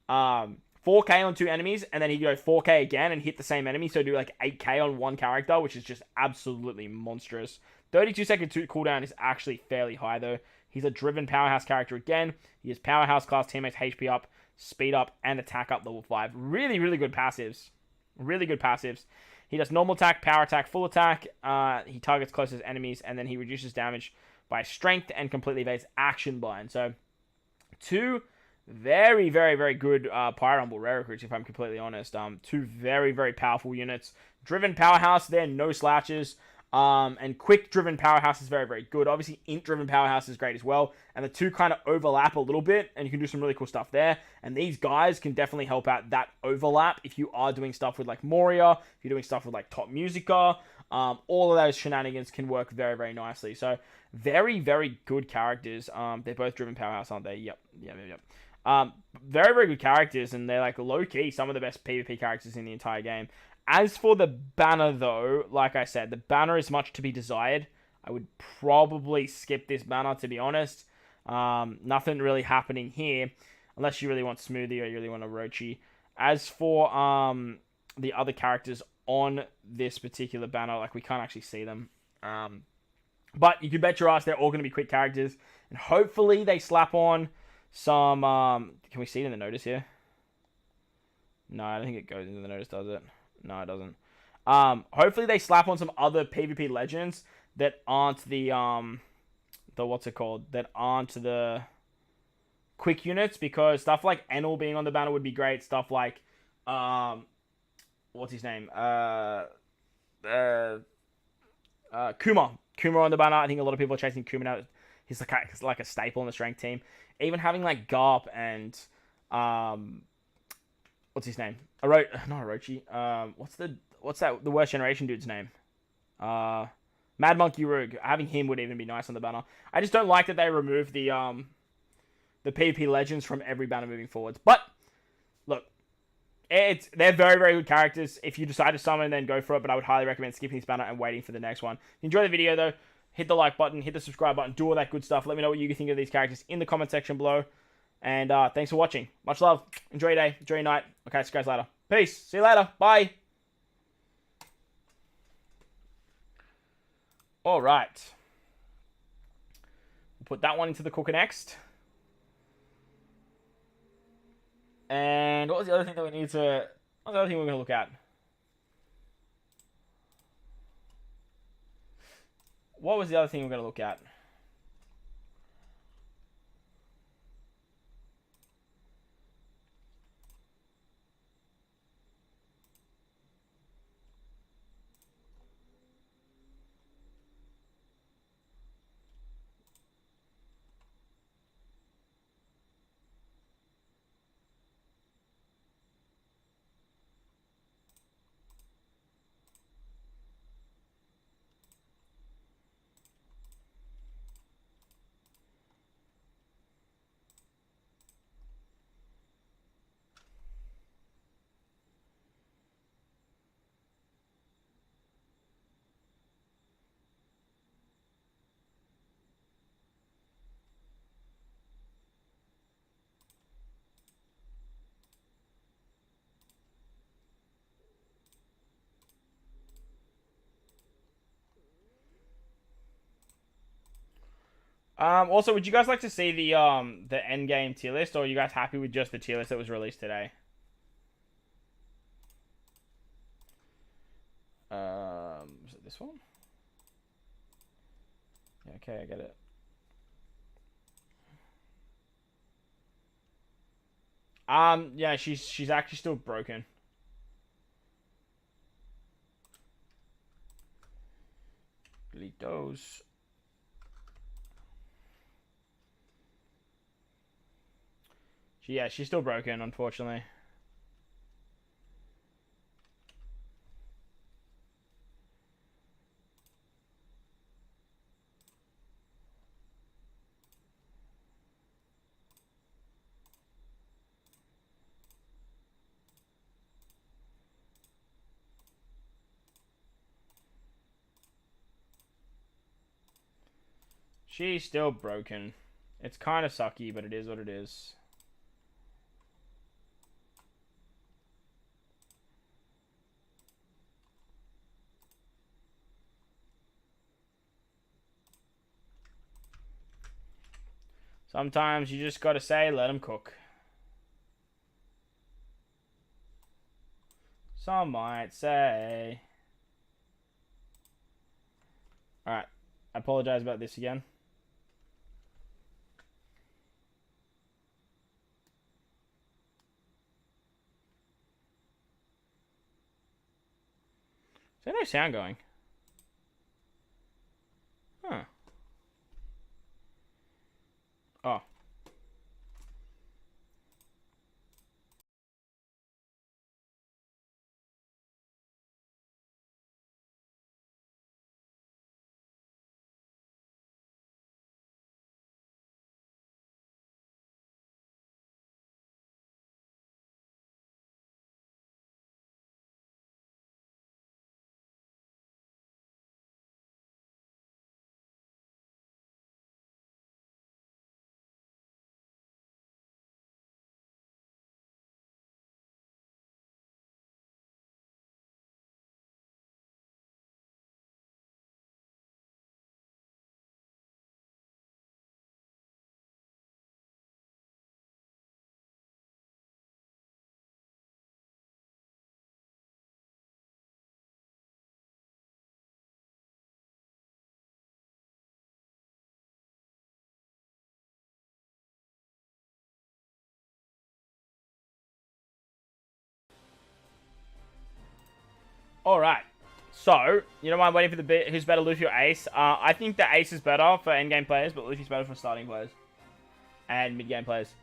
4k on 2 enemies, and then he'd go 4k again and hit the same enemy, so do like 8k on 1 character, which is just absolutely monstrous. 32-second cooldown is actually fairly high, though. He's a Driven Powerhouse character again. He has Powerhouse class teammates, HP up, speed up, and attack up level 5. Really, really good passives. He does normal attack, power attack, full attack. He targets closest enemies, and then he reduces damage by strength and completely evades action bind. So, 2 very, very, very good Pirate Rumble rare recruits, if I'm completely honest. 2 very, very powerful units. Driven Powerhouse, they're no slouches. And quick-driven Powerhouse is very, very good. Obviously, int-driven Powerhouse is great as well. And the two kind of overlap a little bit, and you can do some really cool stuff there. And these guys can definitely help out that overlap if you are doing stuff with, like, Moria, if you're doing stuff with, like, Top Musica. All of those shenanigans can work very, very nicely. So, very, very good characters. They're both driven Powerhouse, aren't they? Yep. Very, very good characters, and they're, like, low-key some of the best PvP characters in the entire game. As for the banner, though, like I said, the banner is much to be desired. I would probably skip this banner, to be honest. Nothing really happening here, unless you really want Smoothie or you really want Orochi. As for the other characters on this particular banner, like, we can't actually see them. But you can bet your ass they're all going to be quick characters. And hopefully they slap on some... can we see it in the notice here? No, I don't think it goes into the notice, does it? No, it doesn't. Hopefully they slap on some other PvP legends that aren't the what's it called? That aren't the quick units, because stuff like Enel being on the banner would be great. Stuff like what's his name? Kuma on the banner. I think a lot of people are chasing Kuma now. He's like a staple in the strength team. Even having like Garp and what's his name? Not Orochi. What's that? The worst generation dude's name? Mad Monkey Rogue. Having him would even be nice on the banner. I just don't like that they removed the PvP legends from every banner moving forwards. But look, they're very, very good characters. If you decide to summon, then go for it. But I would highly recommend skipping this banner and waiting for the next one. If you enjoy the video though, hit the like button, hit the subscribe button, do all that good stuff. Let me know what you think of these characters in the comment section below. And thanks for watching. Much love. Enjoy your day. Enjoy your night. Okay, see you guys later. Peace. See you later. Bye. All right. We'll put that one into the cooker next. And what was the other thing that we need to... What was the other thing we're going to look at? What was the other thing we're going to look at? Also, would you guys like to see the end game tier list, or are you guys happy with just the tier list that was released today? Is it this one? Yeah, okay, I get it. Yeah, she's actually still broken. Delete those. Yeah, she's still broken, unfortunately. She's still broken. It's kind of sucky, but it is what it is. Sometimes you just gotta say, let them cook. Some might say. Alright, I apologize about this again. Is there no sound going? Alright. So, you don't mind waiting for the who's better, Luffy or Ace? I think the Ace is better for endgame players, but Luffy's better for starting players. And mid-game players.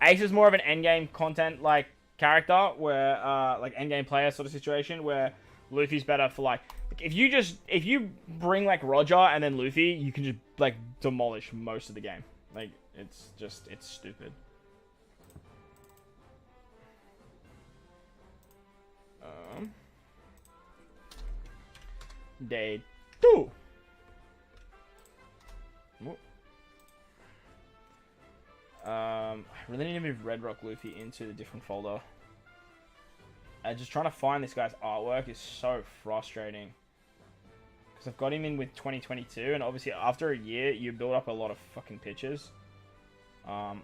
Ace is more of an endgame content, like, character, where, like, endgame player sort of situation, where Luffy's better for, like, if you bring, like, Roger and then Luffy, you can just, like, demolish most of the game. Like, it's stupid. Day 2. I really need to move Red Rock Luffy into the different folder. Just trying to find this guy's artwork is so frustrating. Because I've got him in with 2022, and obviously after a year, you build up a lot of fucking pictures.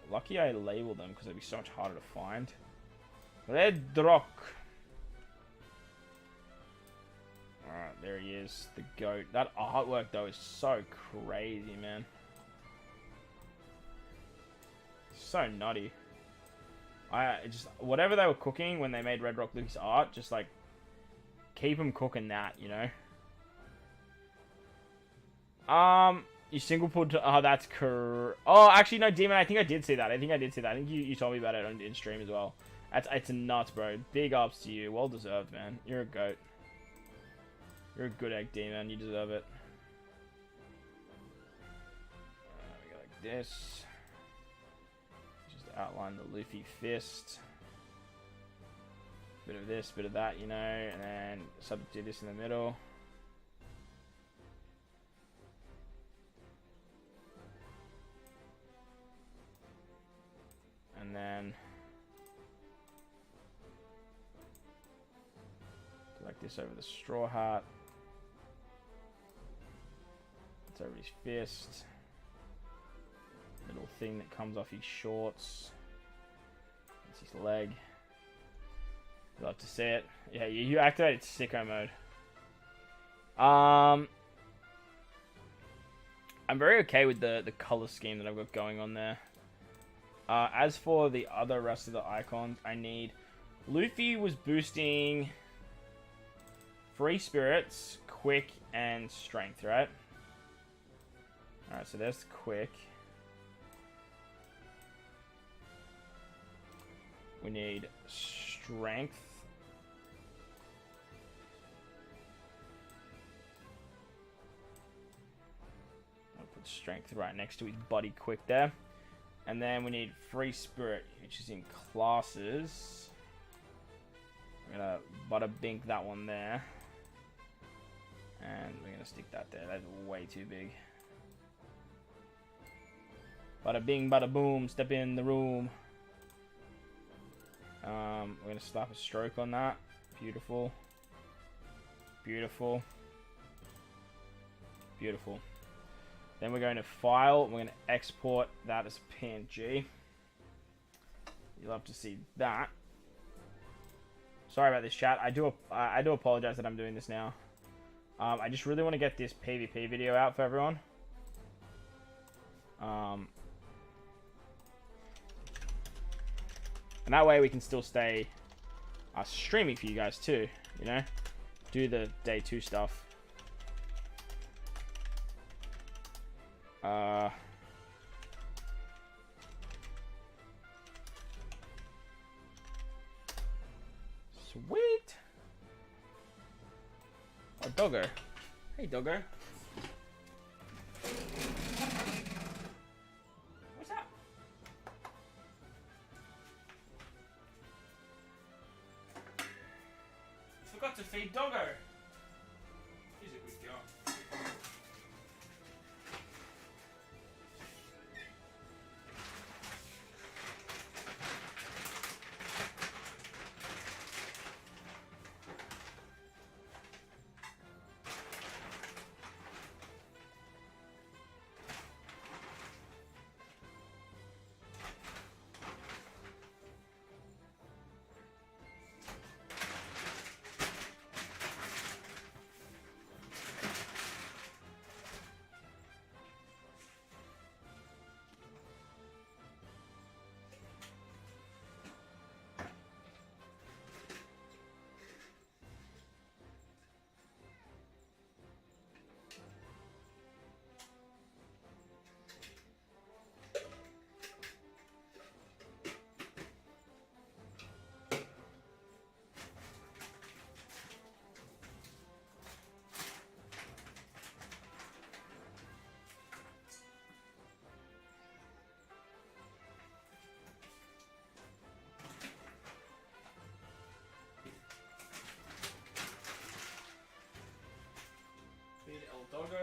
Lucky I labeled them, because it'd be so much harder to find. Red Rock. Alright, there he is. The GOAT. That artwork, though, is so crazy, man. So nutty. Whatever they were cooking when they made Red Rock Luffy's art, just like keep them cooking that, you know. You single pulled. Oh, that's oh, actually no, Demon. I think I did see that. I think you told me about it in stream as well. It's nuts, bro. Big ups to you. Well deserved, man. You're a goat. You're a good egg, Demon. You deserve it. We go like this. Outline the Luffy fist. Bit of this, bit of that, you know, and then substitute this in the middle. And then do like this over the straw hat. It's over his fist. Little thing that comes off his shorts. That's his leg. You love to see it. Yeah, you activated sicko mode. I'm very okay with the color scheme that I've got going on there. As for the other rest of the icons, I need... Luffy was boosting free spirits, quick, and strength, right? Alright, so there's quick. We need strength. I'll put strength right next to his buddy quick there. And then we need free spirit, which is in classes. We're gonna butter bink that one there. And we're gonna stick that there. That's way too big. Bada bing, bada boom, step in the room. We're going to slap a stroke on that. Beautiful. Beautiful. Beautiful. Then we're going to file. We're going to export that as PNG. You'll love to see that. Sorry about this, chat. I do apologize that I'm doing this now. I just really want to get this PvP video out for everyone. And that way we can still stay streaming for you guys too, you know? Do the day 2 stuff. Sweet! Oh, Doggo. Hey, Doggo. To feed Doggo. He's a good girl. Doggo.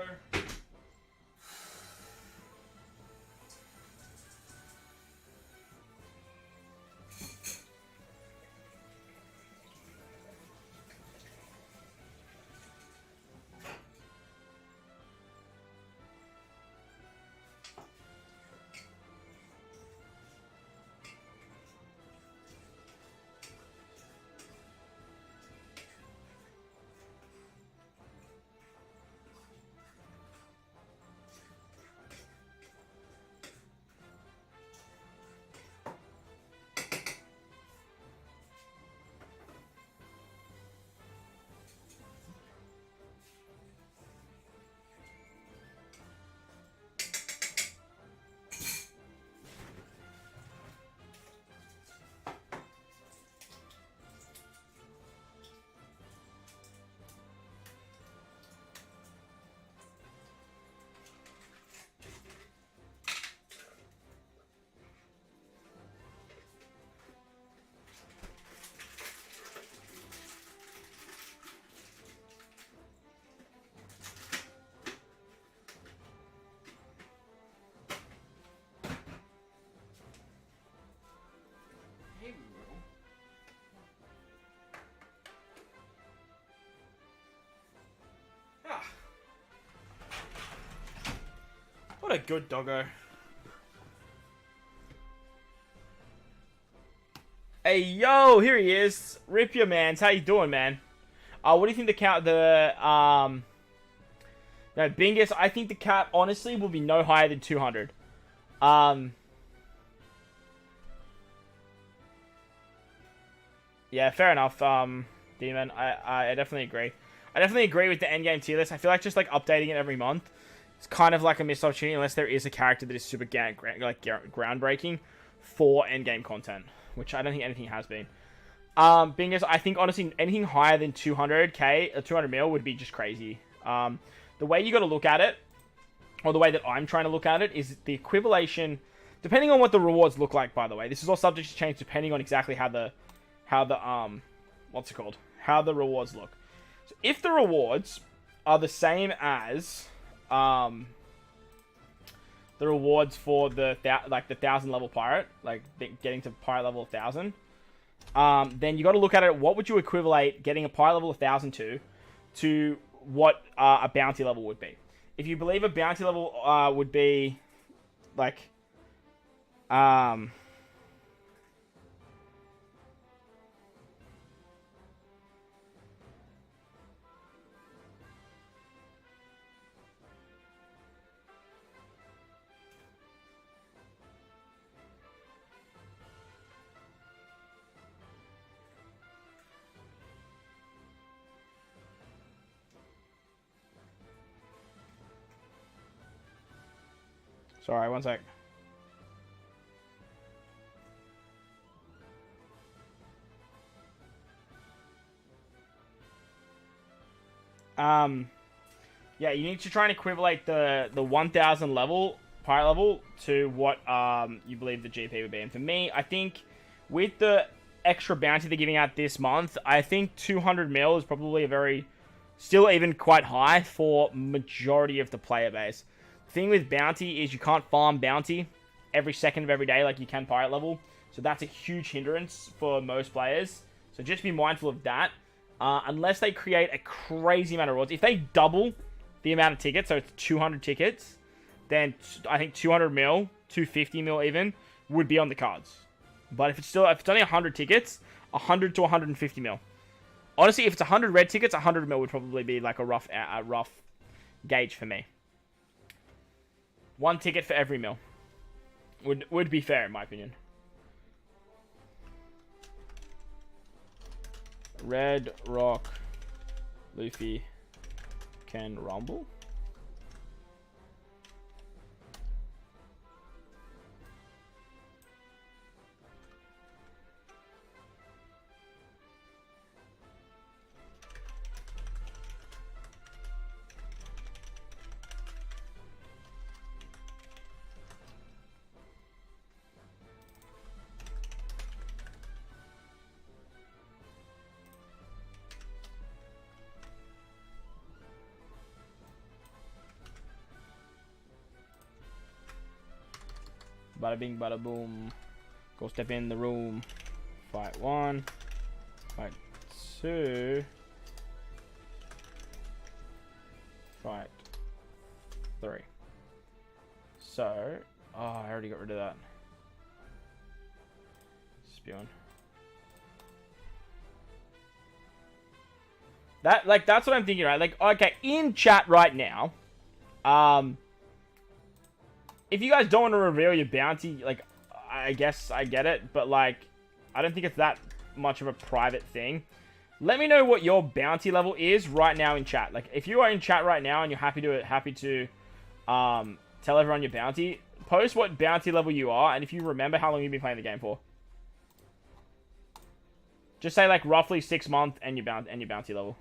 What a good doggo. Hey, yo, here he is. Rip your mans. How you doing, man? What do you think the count, no, Bingus, I think the cap, honestly, will be no higher than 200. Yeah, fair enough, Demon. I definitely agree. I definitely agree with the endgame tier list. I feel like just, like, updating it every month, it's kind of like a missed opportunity unless there is a character that is super groundbreaking for endgame content, which I don't think anything has been. Bingus, I think, honestly, anything higher than 200k, 200 mil would be just crazy. The way you got to look at it, or the way that I'm trying to look at it, is the equivalation, depending on what the rewards look like, by the way. This is all subject to change depending on exactly how the rewards look. So if the rewards are the same as the rewards for the 1000 level pirate, like getting to pirate level 1000, then you got to look at it. What would you equivalate getting a pirate level 1000 to what a bounty level would be? If you believe a bounty level would be like sorry, one sec. Yeah, you need to try and equivalate the 1000 level, pirate level, to what you believe the GP would be. And for me, I think with the extra bounty they're giving out this month, I think 200 mil is probably a very, still even quite high for majority of the player base. The thing with bounty is you can't farm bounty every second of every day like you can pirate level. So that's a huge hindrance for most players. So just be mindful of that. Unless they create a crazy amount of rewards. If they double the amount of tickets, so it's 200 tickets, then I think 200 mil, 250 mil even, would be on the cards. But if it's only 100 tickets, 100 to 150 mil. Honestly, if it's 100 red tickets, 100 mil would probably be like a rough gauge for me. One ticket for every mil would be fair in my opinion. Red Rock Luffy can rumble. Bada bing, bada boom. Go step in the room. Fight 1. Fight 2. Fight 3. So, oh, I already got rid of that. Spewing. That's what I'm thinking, right? Like, okay, in chat right now, if you guys don't want to reveal your bounty, like, I guess I get it, but, like, I don't think it's that much of a private thing. Let me know what your bounty level is right now in chat. Like, if you are in chat right now and you're happy to tell everyone your bounty, post what bounty level you are, and if you remember how long you've been playing the game for. Just say, like, roughly 6 months and your bounty level.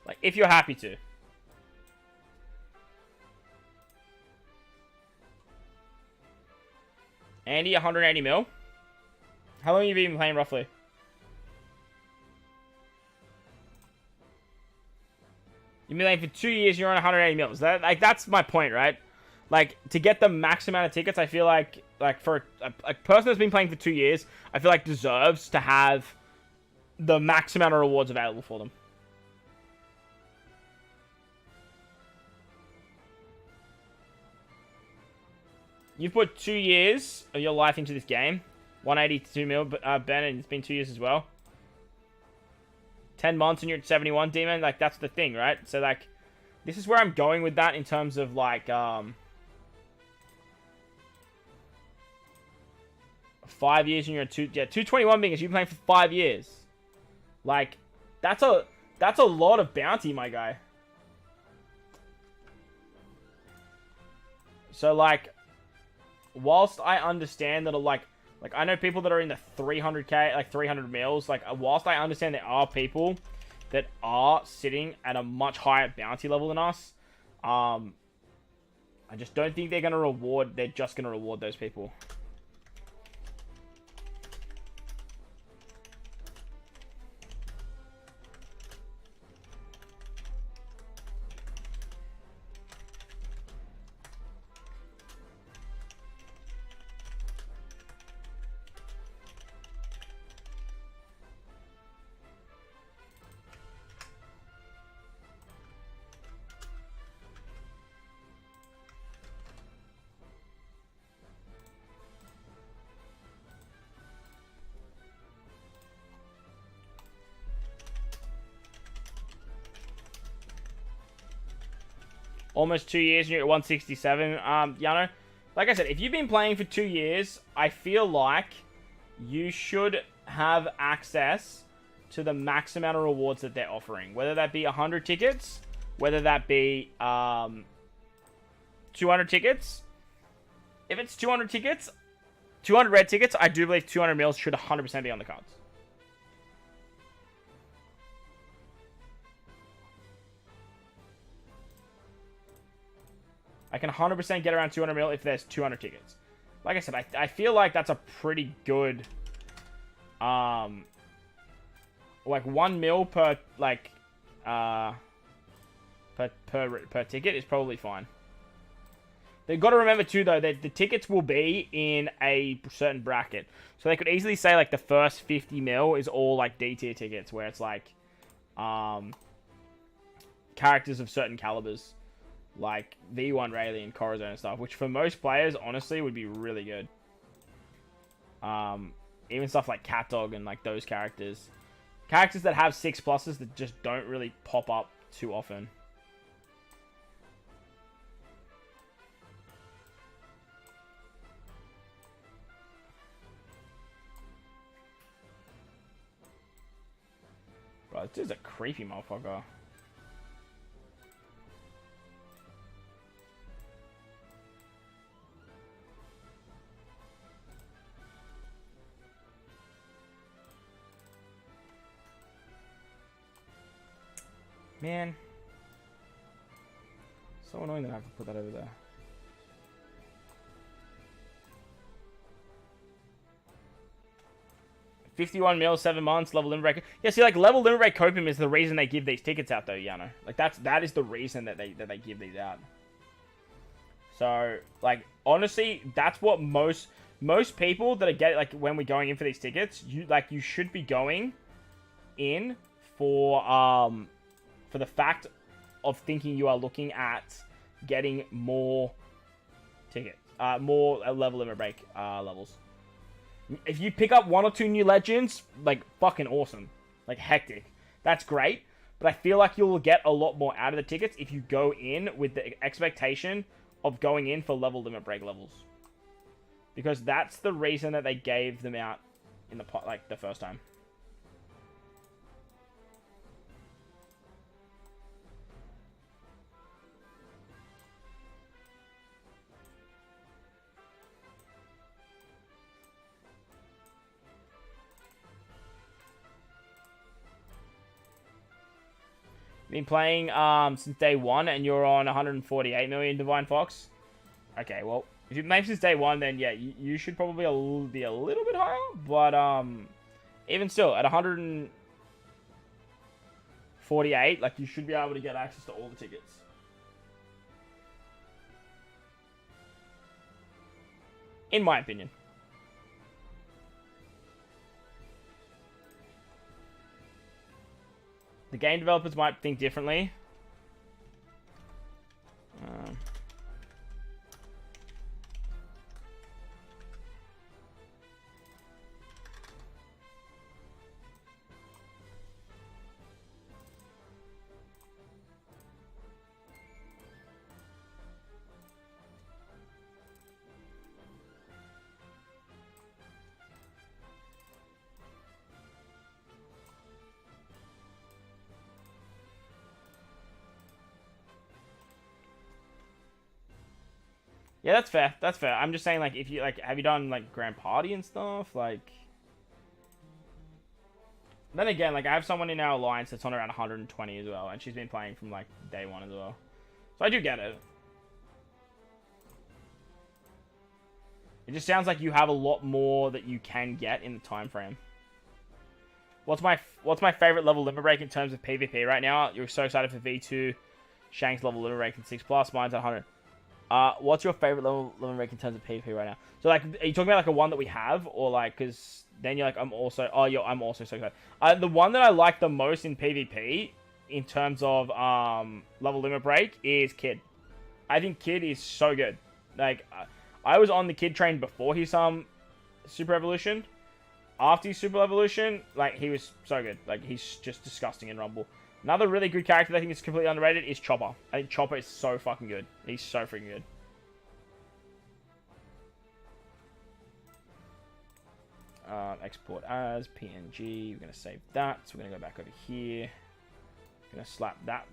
Like, if you're happy to. Andy, 180 mil. How long have you been playing, roughly? You've been playing for 2 years, you're on 180 mils. That's my point, right? Like, to get the max amount of tickets, I feel like for a person that's been playing for 2 years, I feel like deserves to have the max amount of rewards available for them. You've put 2 years of your life into this game. 182 mil, Ben, and it's been 2 years as well. 10 months and you're at 71, Demon. Like, that's the thing, right? So, like, this is where I'm going with that in terms of, like, 5 years and you're at 221 being as you've been playing for 5 years. Like, that's a lot of bounty, my guy. So, like, whilst I understand that, like I know people that are in the 300k, like 300 mils, like, whilst I understand there are people that are sitting at a much higher bounty level than us, I just don't think they're just going to reward those people. Almost 2 years and you're at 167. Yano, like I said, if you've been playing for 2 years, I feel like you should have access to the max amount of rewards that they're offering. Whether that be 100 tickets, whether that be 200 tickets. If it's 200 tickets, 200 red tickets, I do believe 200 mils should 100% be on the cards. I can 100% get around 200 mil if there's 200 tickets. Like I said, I feel like that's a pretty good, like 1 mil per, like, per ticket is probably fine. They've got to remember too, though, that the tickets will be in a certain bracket. So they could easily say, like, the first 50 mil is all, like, D tier tickets, where it's, like, characters of certain calibers. Like V1 Rayleigh and Corazon and stuff, which for most players, honestly, would be really good. Even stuff like CatDog and, like, those characters. Characters that have 6+s that just don't really pop up too often. Bro, this dude's a creepy motherfucker. Man. So annoying that I have to put that over there. 51 mil, 7 months, level limit break. Yeah, see, like, level limit break copium is the reason they give these tickets out, though, Yano. Like, that is the reason that they give these out. So, like, honestly, that's what most people that are getting, like, when we're going in for these tickets, you should be going in for the fact of thinking you are looking at getting more tickets, more level limit break levels. If you pick up 1 or 2 new legends, like, fucking awesome. Like, hectic. That's great. But I feel like you'll get a lot more out of the tickets if you go in with the expectation of going in for level limit break levels. Because that's the reason that they gave them out in the first time. Been playing since day 1, and you're on 148 million Divine Fox. Okay, well, if you've made since day 1, then yeah, you should probably be a little bit higher. But even still, at 148, like, you should be able to get access to all the tickets. In my opinion. The game developers might think differently. Yeah, that's fair. That's fair. I'm just saying, like, if you, like, have you done, like, Grand Party and stuff? Like, then again, like, I have someone in our alliance that's on around 120 as well, and she's been playing from, like, day 1 as well. So I do get it. It just sounds like you have a lot more that you can get in the time frame. What's my favorite level limit break in terms of PvP right now? You're so excited for V2. Shank's level limit break in 6+. Mine's at 100. What's your favorite level limit break in terms of PvP right now? So, like, are you talking about, like, a one that we have? Or, like, because then you're like, I'm also so excited. The one that I like the most in PvP, in terms of level limit break, is Kid. I think Kid is so good. Like, I was on the Kid train before his Super Evolution. After his Super Evolution, like, he was so good. Like, he's just disgusting in Rumble. Another really good character that I think is completely underrated is Chopper. I think Chopper is so fucking good. He's so freaking good. Export as PNG. We're going to save that. So we're going to go back over here. Going to slap that.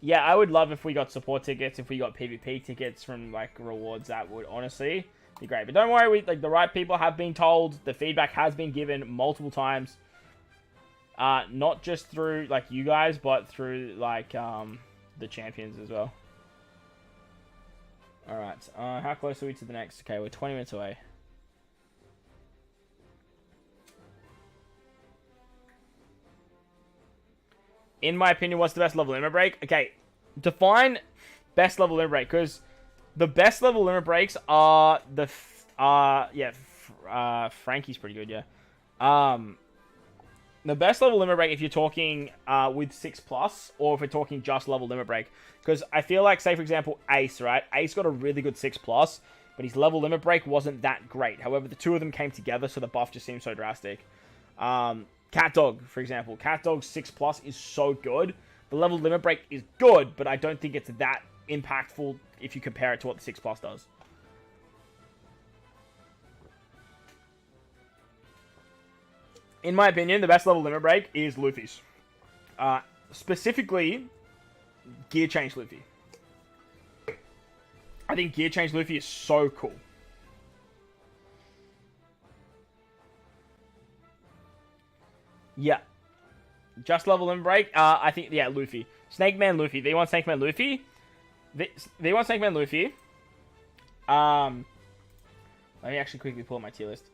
Yeah, I would love if we got support tickets, if we got PvP tickets from, like, rewards. That would honestly be great. But don't worry, like, the right people have been told. The feedback has been given multiple times. Not just through, like, you guys, but through, like, the champions as well. Alright, how close are we to the next? Okay, we're 20 minutes away. In my opinion, what's the best level limit break? Okay, define best level limit break, because the best level limit breaks are the, Frankie's pretty good, yeah. The best level limit break, if you're talking with 6+, or if we're talking just level limit break, because I feel like, say for example, Ace, right? Ace got a really good 6+, but his level limit break wasn't that great. However, the two of them came together, so the buff just seems so drastic. CatDog, for example. CatDog's 6+ is so good. The level limit break is good, but I don't think it's that impactful if you compare it to what the 6+ does. In my opinion, the best level limit break is Luffy's. Specifically, Gear Change Luffy. I think Gear Change Luffy is so cool. Yeah. Just level limit break. I think, yeah, Luffy. Snake Man Luffy. V1 Snake Man Luffy. V1 Snake Man Luffy. Let me actually quickly pull up my tier list.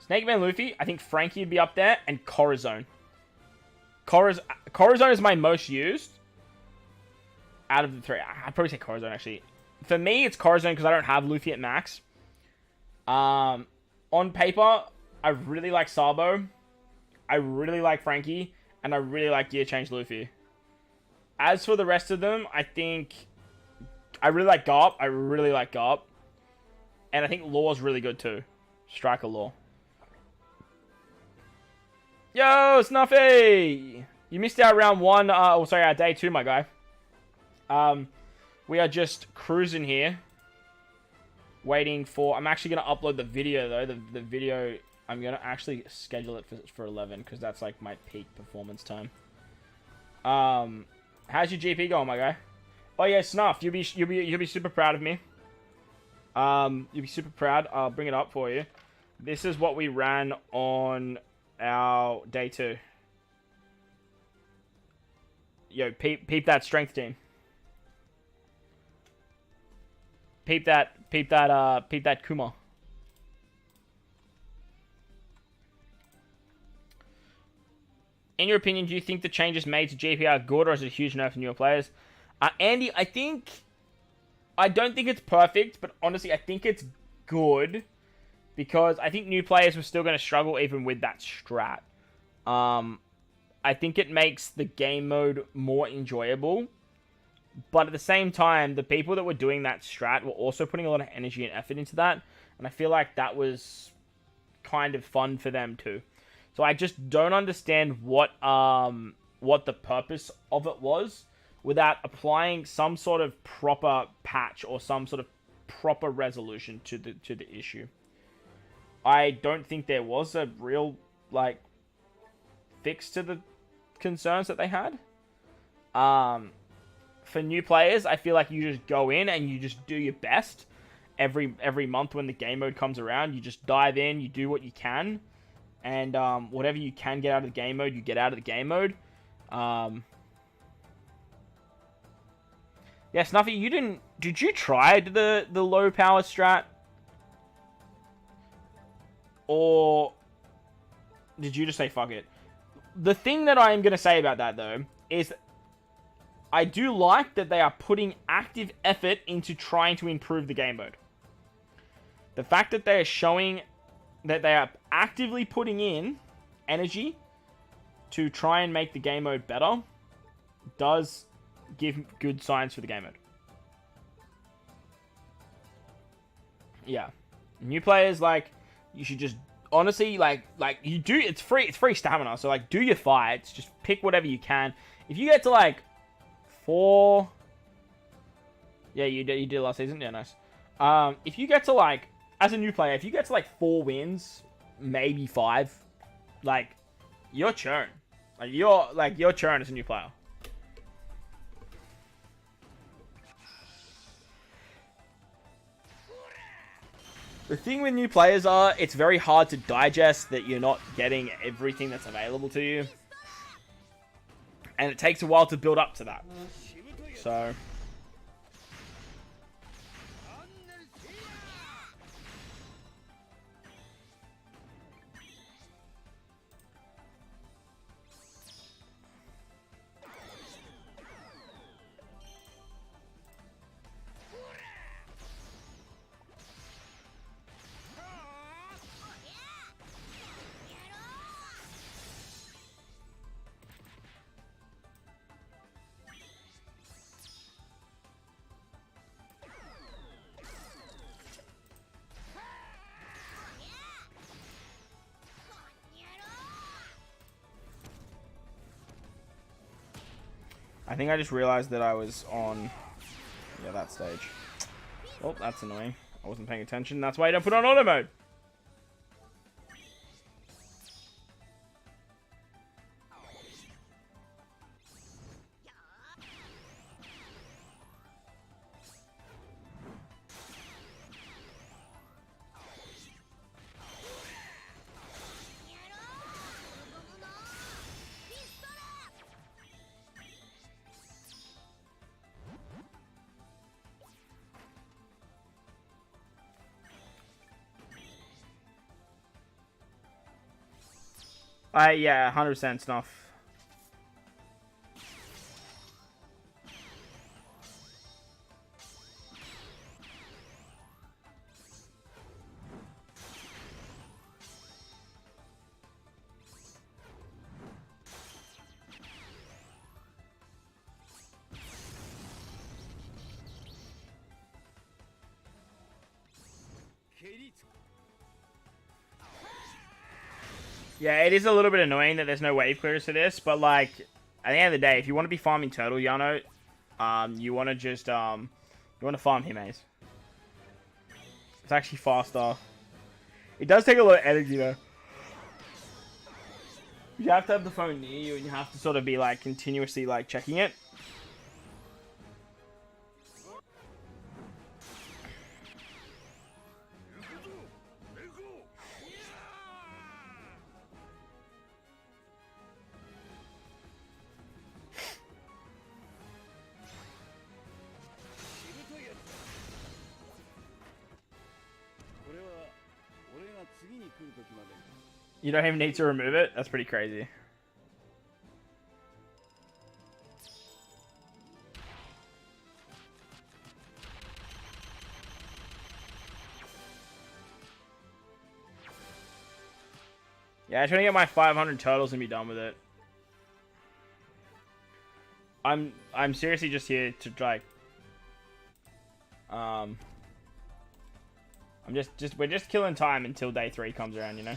Snake Man Luffy, I think Frankie would be up there, and Corazon. Corazon is my most used out of the three. I'd probably say Corazon, actually. For me, it's Corazon because I don't have Luffy at max. On paper, I really like Sabo. I really like Frankie. And I really like Gear Change Luffy. As for the rest of them, I think... I really like Garp. And I think Law's really good too. Striker Law. Yo, Snuffy! You missed out round 1. Day 2, my guy. We are just cruising here. Waiting for... I'm actually going to upload the video, though. The video... I'm going to actually schedule it for 11, because that's, like, my peak performance time. How's your GP going, my guy? Oh, yeah, Snuff. You'll be super proud of me. You'll be super proud. I'll bring it up for you. This is what we ran on... our day 2. Yo, peep that strength team. Peep that Kuma. In your opinion, do you think the changes made to GP are good, or is it a huge nerf for newer players? Andy, I don't think it's perfect, but honestly, I think it's good. Because I think new players were still going to struggle even with that strat. I think it makes the game mode more enjoyable. But at the same time, the people that were doing that strat were also putting a lot of energy and effort into that. And I feel like that was kind of fun for them too. So I just don't understand what the purpose of it was without applying some sort of proper patch or some sort of proper resolution to the issue. I don't think there was a real, like, fix to the concerns that they had. For new players, I feel like you just go in and you just do your best. Every month when the game mode comes around, you just dive in, you do what you can. And whatever you can get out of the game mode, you get out of the game mode. Yeah, Snuffy, did you try the low power strat? Or did you just say fuck it? The thing that I am going to say about that, though, is I do like that they are putting active effort into trying to improve the game mode. The fact that they are showing that they are actively putting in energy to try and make the game mode better does give good signs for the game mode. Yeah. New players, like... You should just, honestly, like you do, it's free stamina, so, like, do your fights, just pick whatever you can. If you get to, like, 4, yeah, you did last season, yeah, nice. If you get to, like, as a new player, if you get to, like, 4 wins, maybe 5, like, you're churn. You're churn as a new player. The thing with new players are, it's very hard to digest that you're not getting everything that's available to you. And it takes a while to build up to that. So... I think I just realized that I was on, yeah, that stage. Oh, that's annoying. I wasn't paying attention. That's why you don't put on auto mode. Yeah, 100% Snuff. Yeah, it is a little bit annoying that there's no wave clearers to this, but like, at the end of the day, if you want to be farming turtle Yano, you want to just you want to farm him, Haze. It's actually faster. It does take a lot of energy though. You have to have the phone near you, and you have to sort of be like continuously like checking it. You don't even need to remove it? That's pretty crazy. Yeah, I'm trying to get my 500 turtles and be done with it. I'm seriously just here to like we're just killing time until day 3 comes around, you know.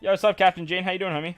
Yo, what's up, Captain Gene? How you doing, homie?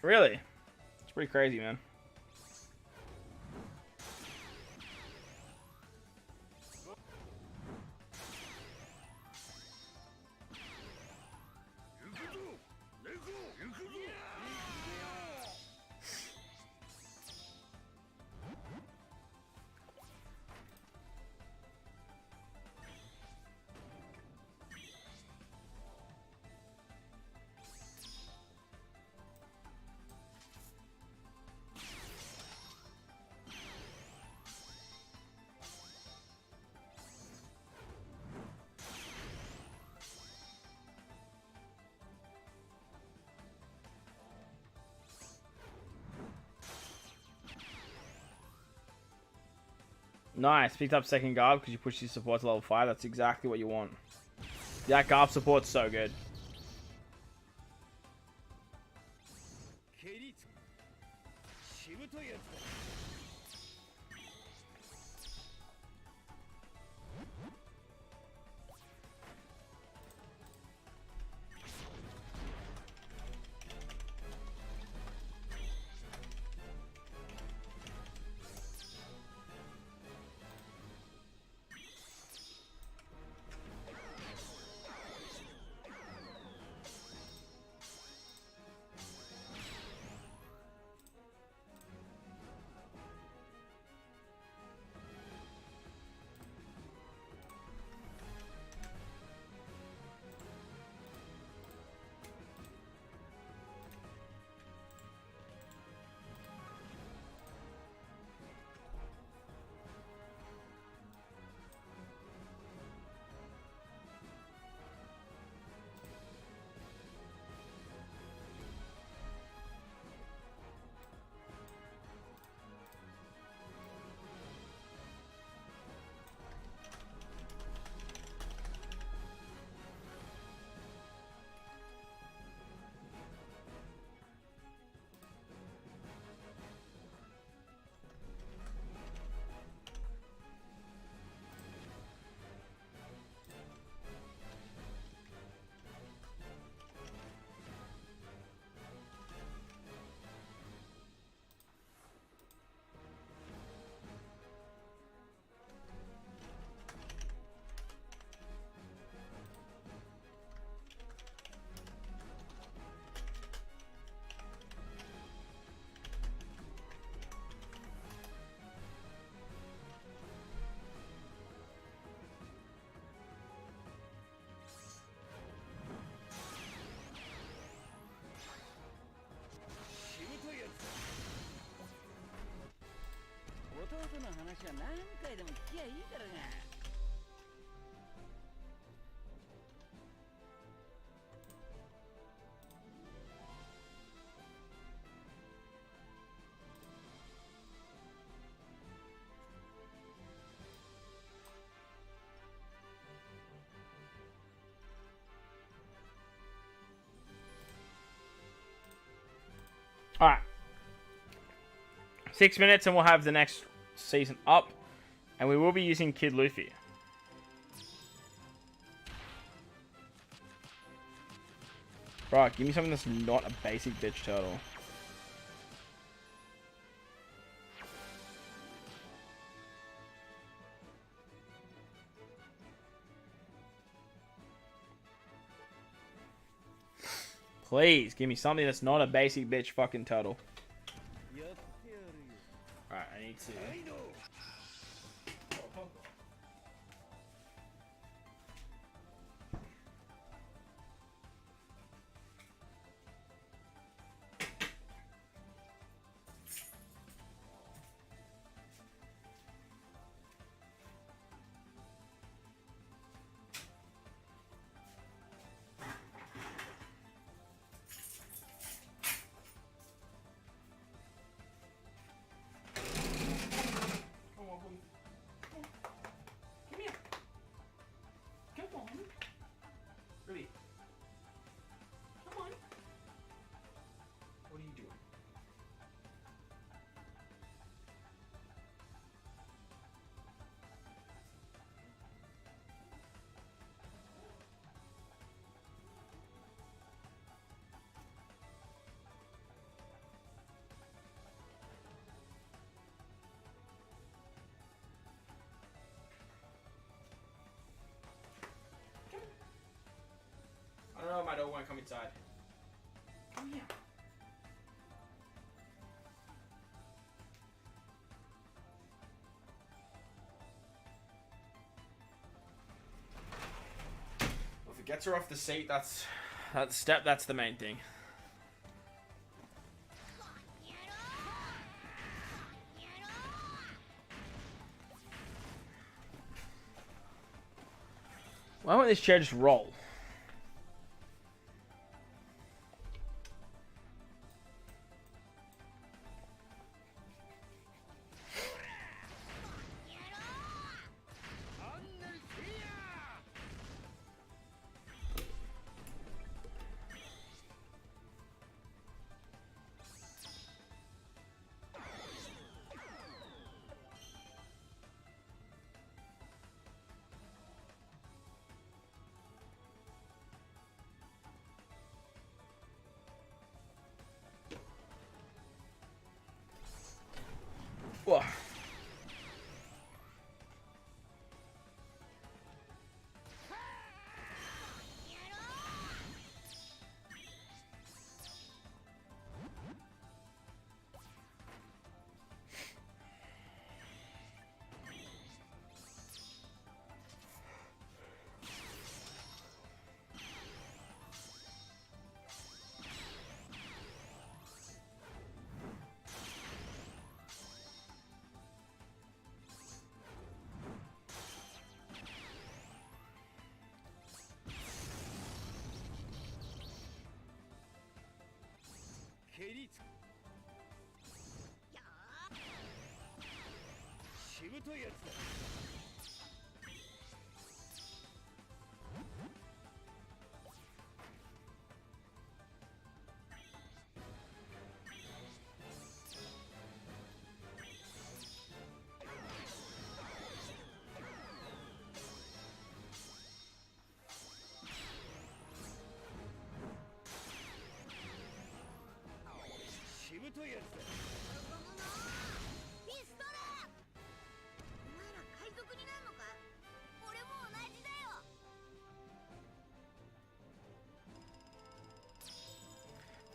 Really? It's pretty crazy, man. Nice. Picked up second guard because you pushed your support to level 5. That's exactly what you want. That guard support's so good. Alright. 6 minutes and we'll have the next season up. And we will be using Kid Luffy. Right, give me something that's not a basic bitch turtle. Please, give me something that's not a basic bitch fucking turtle. Alright, I need to... I don't know, my dog won't come inside. Come here. Well, if it gets her off the seat, that's the main thing. Why won't this chair just roll? Whoa.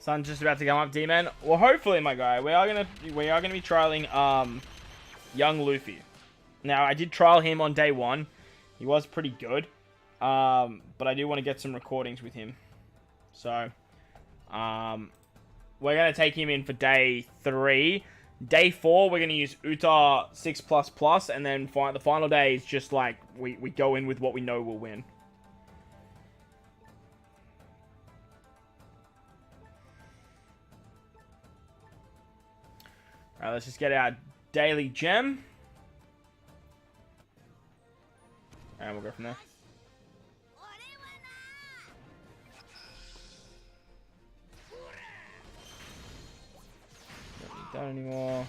Sun's just about to come up, D-Man. Well, hopefully, my guy, we are gonna be trialing young Luffy. Now, I did trial him on day 1. He was pretty good, but I do want to get some recordings with him. So, we're gonna take him in for day 3. Day 4, we're going to use Uta 6++, and then the final day is just like, we go in with what we know will win. Alright, let's just get our daily gem. And we'll go from there. Don't need that anymore.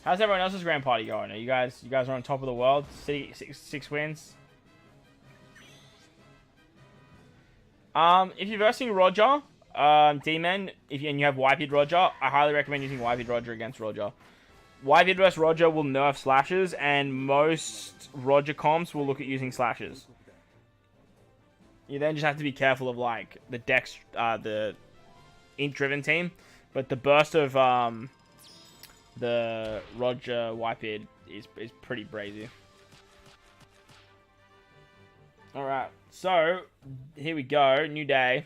How's everyone else's grand party going? Are you guys are on top of the world? Six wins. If you're versing Roger, D-Men, and you have Whitebeard Roger, I highly recommend using Whitebeard Roger against Roger. Whitebeard vs Roger will nerf slashes, and most Roger comps will look at using slashes. You then just have to be careful of like the Dex, the int-driven team, but the burst of the Roger Whitebeard is pretty brazy. Alright, so here we go, new day.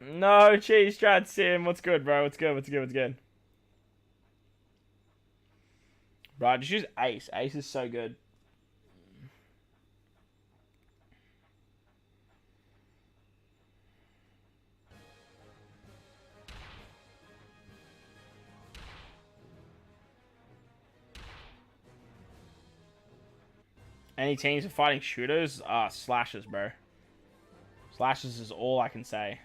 No, cheese, Strat Sim. What's good, bro? What's good? What's good? What's good? Bro, just use Ace. Ace is so good. Any teams are fighting shooters? Slashes, bro. Slashes is all I can say.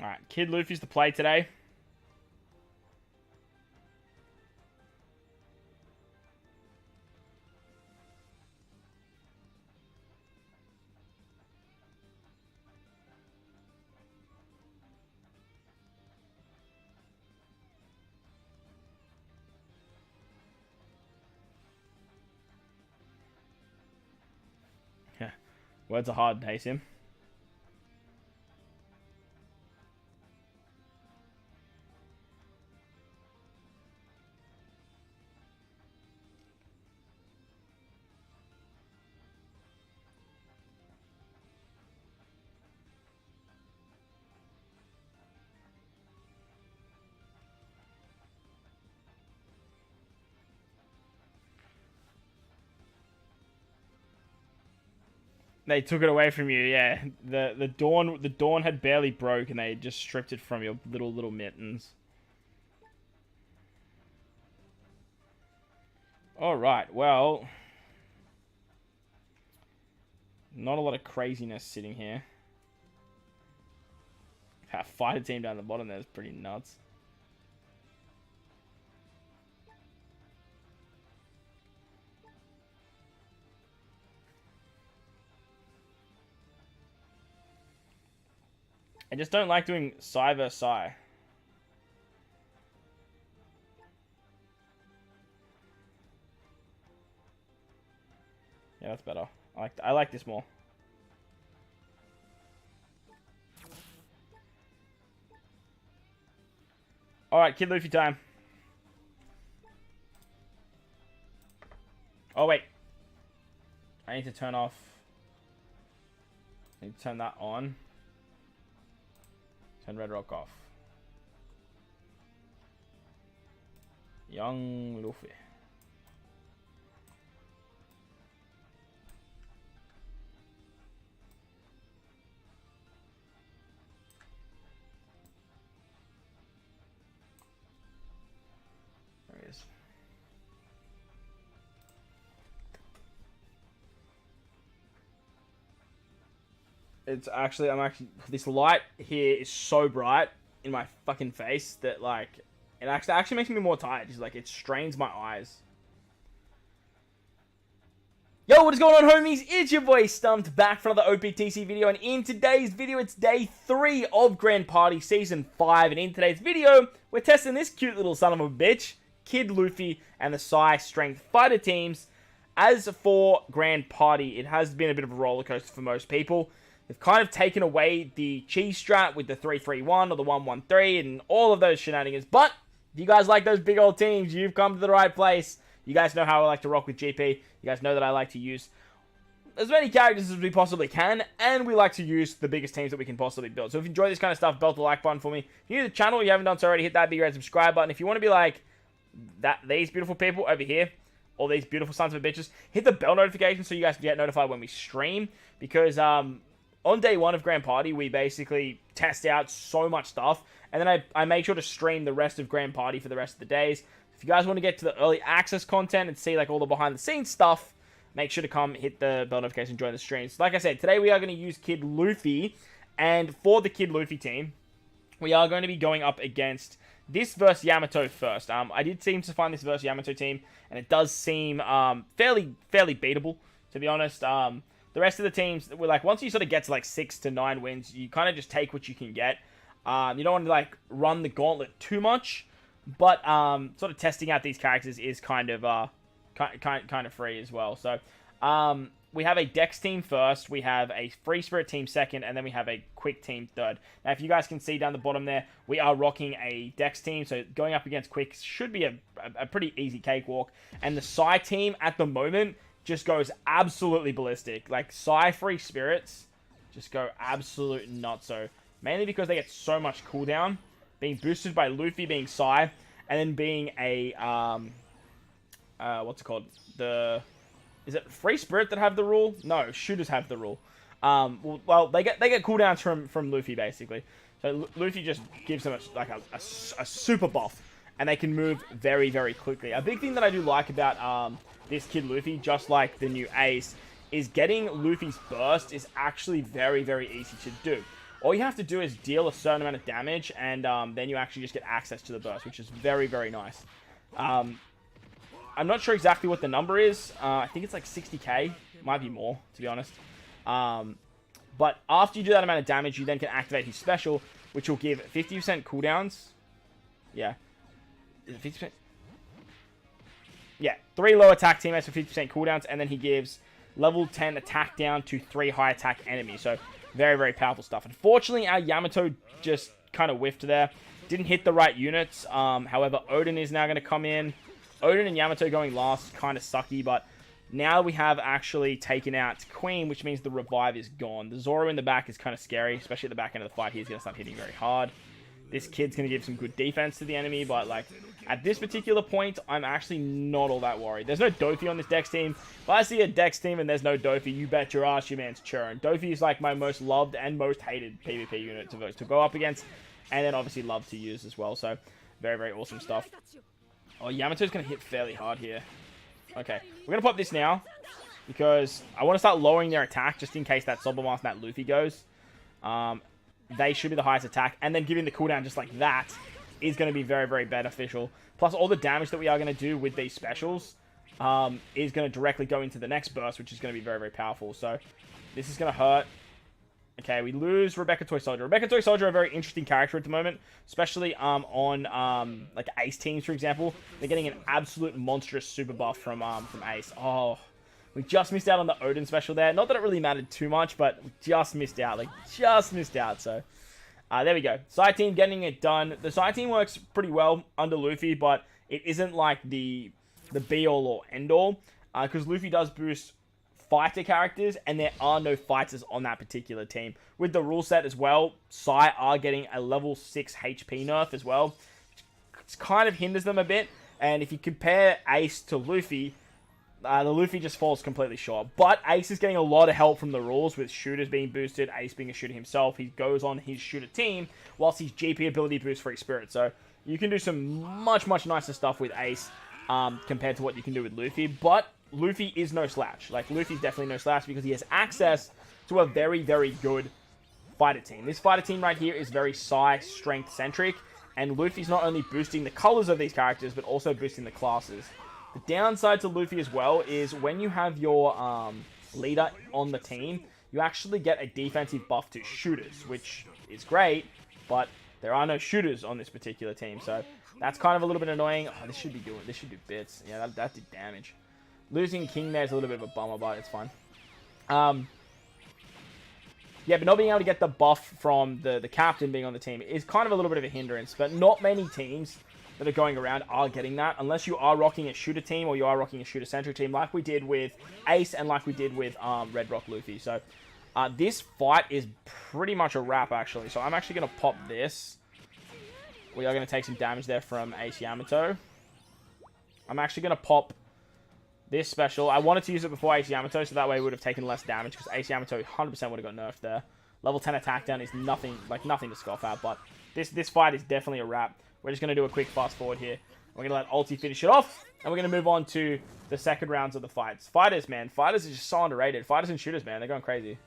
Alright, Kid Luffy's the play today. Yeah, words are hard, hey Sim. They took it away from you, yeah. The dawn had barely broke, and they just stripped it from your little mittens. All right, well, not a lot of craziness sitting here. That fighter team down the bottom there is pretty nuts. I just don't like doing Psy vs Psy. Yeah, that's better. I like this more. Alright, Kid Luffy time. Oh, wait. I need to turn off. I need to turn that on. Turn Red Rock off. Young Luffy. There he is. It's actually, this light here is so bright in my fucking face that, like, it actually makes me more tired. It's like, it strains my eyes. Yo, what is going on, homies? It's your boy StumpD back for another OPTC video, and in today's video, it's day 3 of Grand Party Season 5, and in today's video, we're testing this cute little son of a bitch, Kid Luffy, and the Psy Strength Fighter teams. As for Grand Party, it has been a bit of a roller coaster for most people. They've kind of taken away the cheese strat with the 3-3-1 or the 1-1-3 and all of those shenanigans, but if you guys like those big old teams, you've come to the right place. You guys know how I like to rock with GP. You guys know that I like to use as many characters as we possibly can, and we like to use the biggest teams that we can possibly build. So if you enjoy this kind of stuff, belt the like button for me. If you're new to the channel, you haven't done so already, hit that big red subscribe button. If you want to be like these beautiful people over here, or these beautiful sons of bitches, hit the bell notification so you guys can get notified when we stream, because on day 1 of Grand Party, we basically test out so much stuff, and then I make sure to stream the rest of Grand Party for the rest of the days. If you guys want to get to the early access content and see like all the behind the scenes stuff, make sure to come hit the bell notification and join the streams. Like I said, today we are going to use Kid Luffy, and for the Kid Luffy team, we are going to be going up against this versus Yamato first. I did seem to find this versus Yamato team, and it does seem fairly beatable, to be honest. The rest of the teams, we're like, once you sort of get to like 6 to 9 wins, you kind of just take what you can get. You don't want to like run the gauntlet too much, but sort of testing out these characters is kind of free as well. So we have a Dex team first, we have a Free Spirit team second, and then we have a Quick team third. Now, if you guys can see down the bottom there, we are rocking a Dex team, so going up against Quick should be a pretty easy cakewalk. And the Psy team at the moment just goes absolutely ballistic. Like, Psy Free Spirits just go absolute nutso, mainly because they get so much cooldown, being boosted by Luffy being Psy, and then being a, what's it called? Is it Free Spirit that have the rule? No, shooters have the rule. Well, they get cooldowns from Luffy, basically. So Luffy just gives them a super buff, and they can move very, very quickly. A big thing that I do like about this Kid Luffy, just like the new Ace, is getting Luffy's burst is actually very, very easy to do. All you have to do is deal a certain amount of damage, and then you actually just get access to the burst, which is very, very nice. I'm not sure exactly what the number is. I think it's like 60k. Might be more, to be honest. But after you do that amount of damage, you then can activate his special, which will give 50% cooldowns. Yeah. Is it 50%? Yeah. 3 low attack teammates for 50% cooldowns, and then he gives level 10 attack down to 3 high attack enemies. So very, very powerful stuff. Unfortunately, our Yamato just kind of whiffed there. Didn't hit the right units. However, Odin is now going to come in. Odin and Yamato going last, kind of sucky, but now we have actually taken out Queen, which means the revive is gone. The Zoro in the back is kind of scary, especially at the back end of the fight. He's going to start hitting very hard. This kid's going to give some good defense to the enemy, but like at this particular point, I'm actually not all that worried. There's no Dofi on this Dex team. If I see a Dex team and there's no Dofi, you bet your ass your man's churn. Dofi is like my most loved and most hated PvP unit to go up against, and then obviously love to use as well. So very, very awesome stuff. Oh, Yamato's going to hit fairly hard here. Okay, we're going to pop this now, because I want to start lowering their attack, just in case that Sober Mask and that Luffy goes. They should be the highest attack, and then giving the cooldown just like that is going to be very, very beneficial. Plus, all the damage that we are going to do with these specials is going to directly go into the next burst, which is going to be very, very powerful. So, this is going to hurt. Okay, we lose Rebecca Toy Soldier. Rebecca Toy Soldier, a very interesting character at the moment, especially on like Ace teams, for example. They're getting an absolute monstrous super buff from Ace. Oh, we just missed out on the Odin special there. Not that it really mattered too much, but we just missed out. Like, just missed out. So, there we go. Psy team getting it done. The Psy team works pretty well under Luffy, but it isn't like the be-all or end-all, because Luffy does boost fighter characters, and there are no fighters on that particular team. With the rule set as well, Psy are getting a level 6 HP nerf as well, which kind of hinders them a bit. And if you compare Ace to Luffy, the Luffy just falls completely short. But Ace is getting a lot of help from the rules, with shooters being boosted, Ace being a shooter himself. He goes on his shooter team, whilst his GP ability boosts Free Spirit. So you can do some much, much nicer stuff with Ace compared to what you can do with Luffy. But Luffy is no slouch. Like, Luffy's definitely no slouch, because he has access to a very, very good fighter team. This fighter team right here is very Psy strength centric, and Luffy's not only boosting the colors of these characters, but also boosting the classes. The downside to Luffy as well is when you have your leader on the team, you actually get a defensive buff to shooters, which is great, but there are no shooters on this particular team, so that's kind of a little bit annoying. Oh, this should do bits. Yeah, that did damage. Losing King there is a little bit of a bummer, but it's fine. Yeah, but not being able to get the buff from the captain being on the team is kind of a little bit of a hindrance, but not many teams that are going around are getting that, unless you are rocking a shooter team or you are rocking a shooter-centric team like we did with Ace and like we did with Red Rock Luffy. So this fight is pretty much a wrap, actually. So I'm actually going to pop this. We are going to take some damage there from Ace Yamato. I'm actually going to pop this special. I wanted to use it before Ace Yamato, so that way we would have taken less damage, because Ace Yamato 100% would have got nerfed there. Level 10 attack down is nothing, like nothing to scoff at, but this fight is definitely a wrap. We're just going to do a quick fast forward here. We're going to let Ulti finish it off, and we're going to move on to the second rounds of the fights. Fighters, man. Fighters are just so underrated. Fighters and shooters, man. They're going crazy.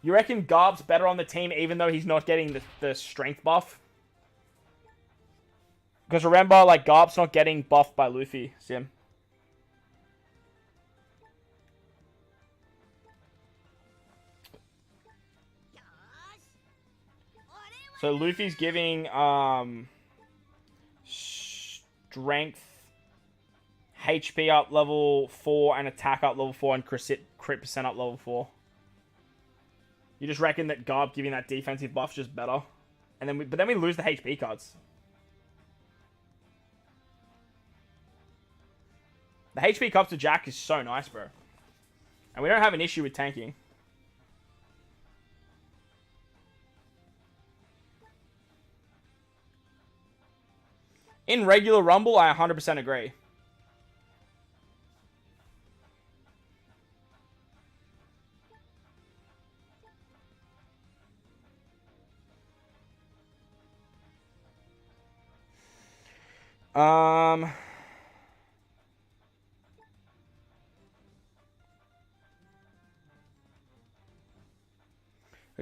You reckon Garb's better on the team even though he's not getting the strength buff? Because remember, like, Garb's not getting buffed by Luffy, Sim. So Luffy's giving strength, HP up level 4, and attack up level 4, and crit percent up level 4. You just reckon that Garb giving that defensive buff's just better, and then but then we lose the HP cards. The HP cups to Jack is so nice, bro, and we don't have an issue with tanking. In regular Rumble, I 100% agree. Who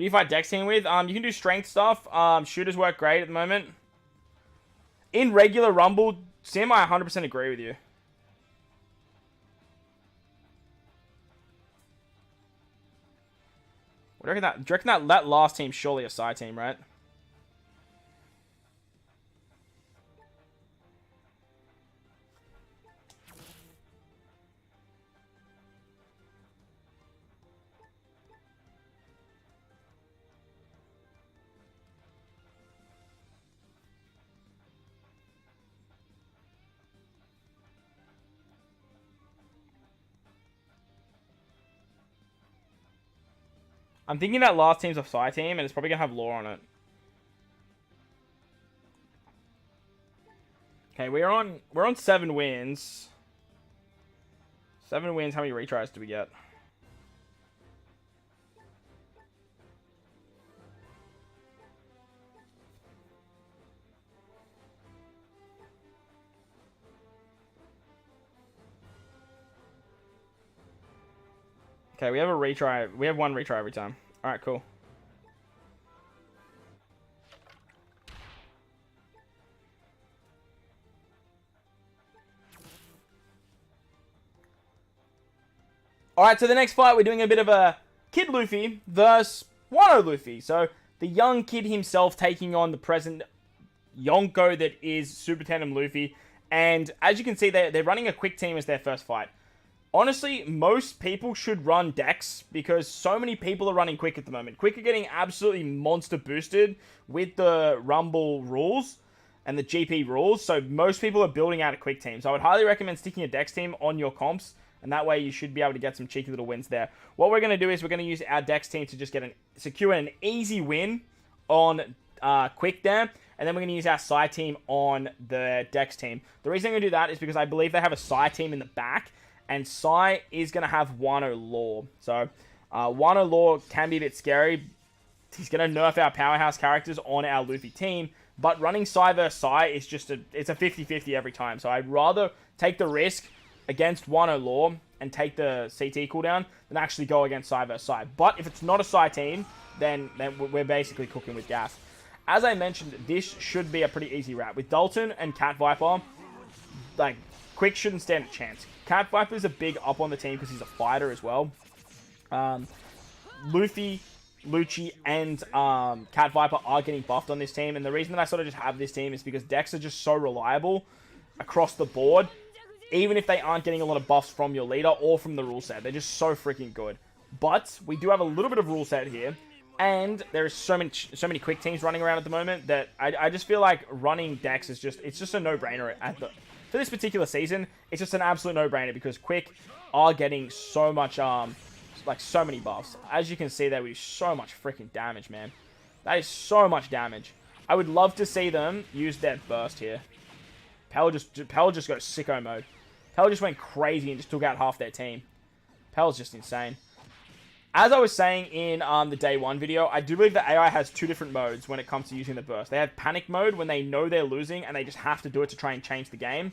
do you fight Dex team with? You can do strength stuff. Shooters work great at the moment. In regular Rumble, Sim, I 100% agree with you. Do you reckon that last team's surely a side team, right? I'm thinking that last team's a side team, and it's probably going to have lore on it. Okay, we're on 7 wins. 7 wins, how many retries do we get? Okay, we have a retry. We have 1 retry every time. Alright, cool. Alright, so the next fight, we're doing a bit of a Kid Luffy versus Wano Luffy. So, the young kid himself taking on the present Yonko that is Super Tandem Luffy. And as you can see, they're running a quick team as their first fight. Honestly, most people should run Dex because so many people are running Quick at the moment. Quick are getting absolutely monster boosted with the Rumble rules and the GP rules, so most people are building out a Quick team. So I would highly recommend sticking a Dex team on your comps, and that way you should be able to get some cheeky little wins there. What we're going to do is we're going to use our Dex team to just secure an easy win on Quick there, and then we're going to use our side team on the Dex team. The reason I'm going to do that is because I believe they have a side team in the back, and Sai is going to have Wano Law. So, Wano Law can be a bit scary. He's going to nerf our powerhouse characters on our Luffy team. But running Sai versus Sai is just it's a 50-50 every time. So, I'd rather take the risk against Wano Law and take the CT cooldown than actually go against Sai versus Sai. But if it's not a Sai team, then we're basically cooking with gas. as I mentioned, this should be a pretty easy route. With Dalton and Cat Viper, like, Quick shouldn't stand a chance. Cat Viper's a big up on the team because he's a fighter as well. Luffy, Lucci, and Cat Viper are getting buffed on this team. And the reason that I sort of just have this team is because decks are just so reliable across the board. Even if they aren't getting a lot of buffs from your leader or from the rule set. They're just so freaking good. But we do have a little bit of rule set here. And there is so many quick teams running around at the moment that I just feel like running decks is just, it's just a no-brainer for this particular season. It's just an absolute no-brainer because quick are getting so much, like so many buffs. As you can see there, we do so much freaking damage, man. That is so much damage. I would love to see them use their burst here. Pell just goes sicko mode. Pell just went crazy and just took out half their team. Pell's just insane. As I was saying in the day one video, I do believe that AI has two different modes when it comes to using the burst. They have panic mode when they know they're losing and they just have to do it to try and change the game.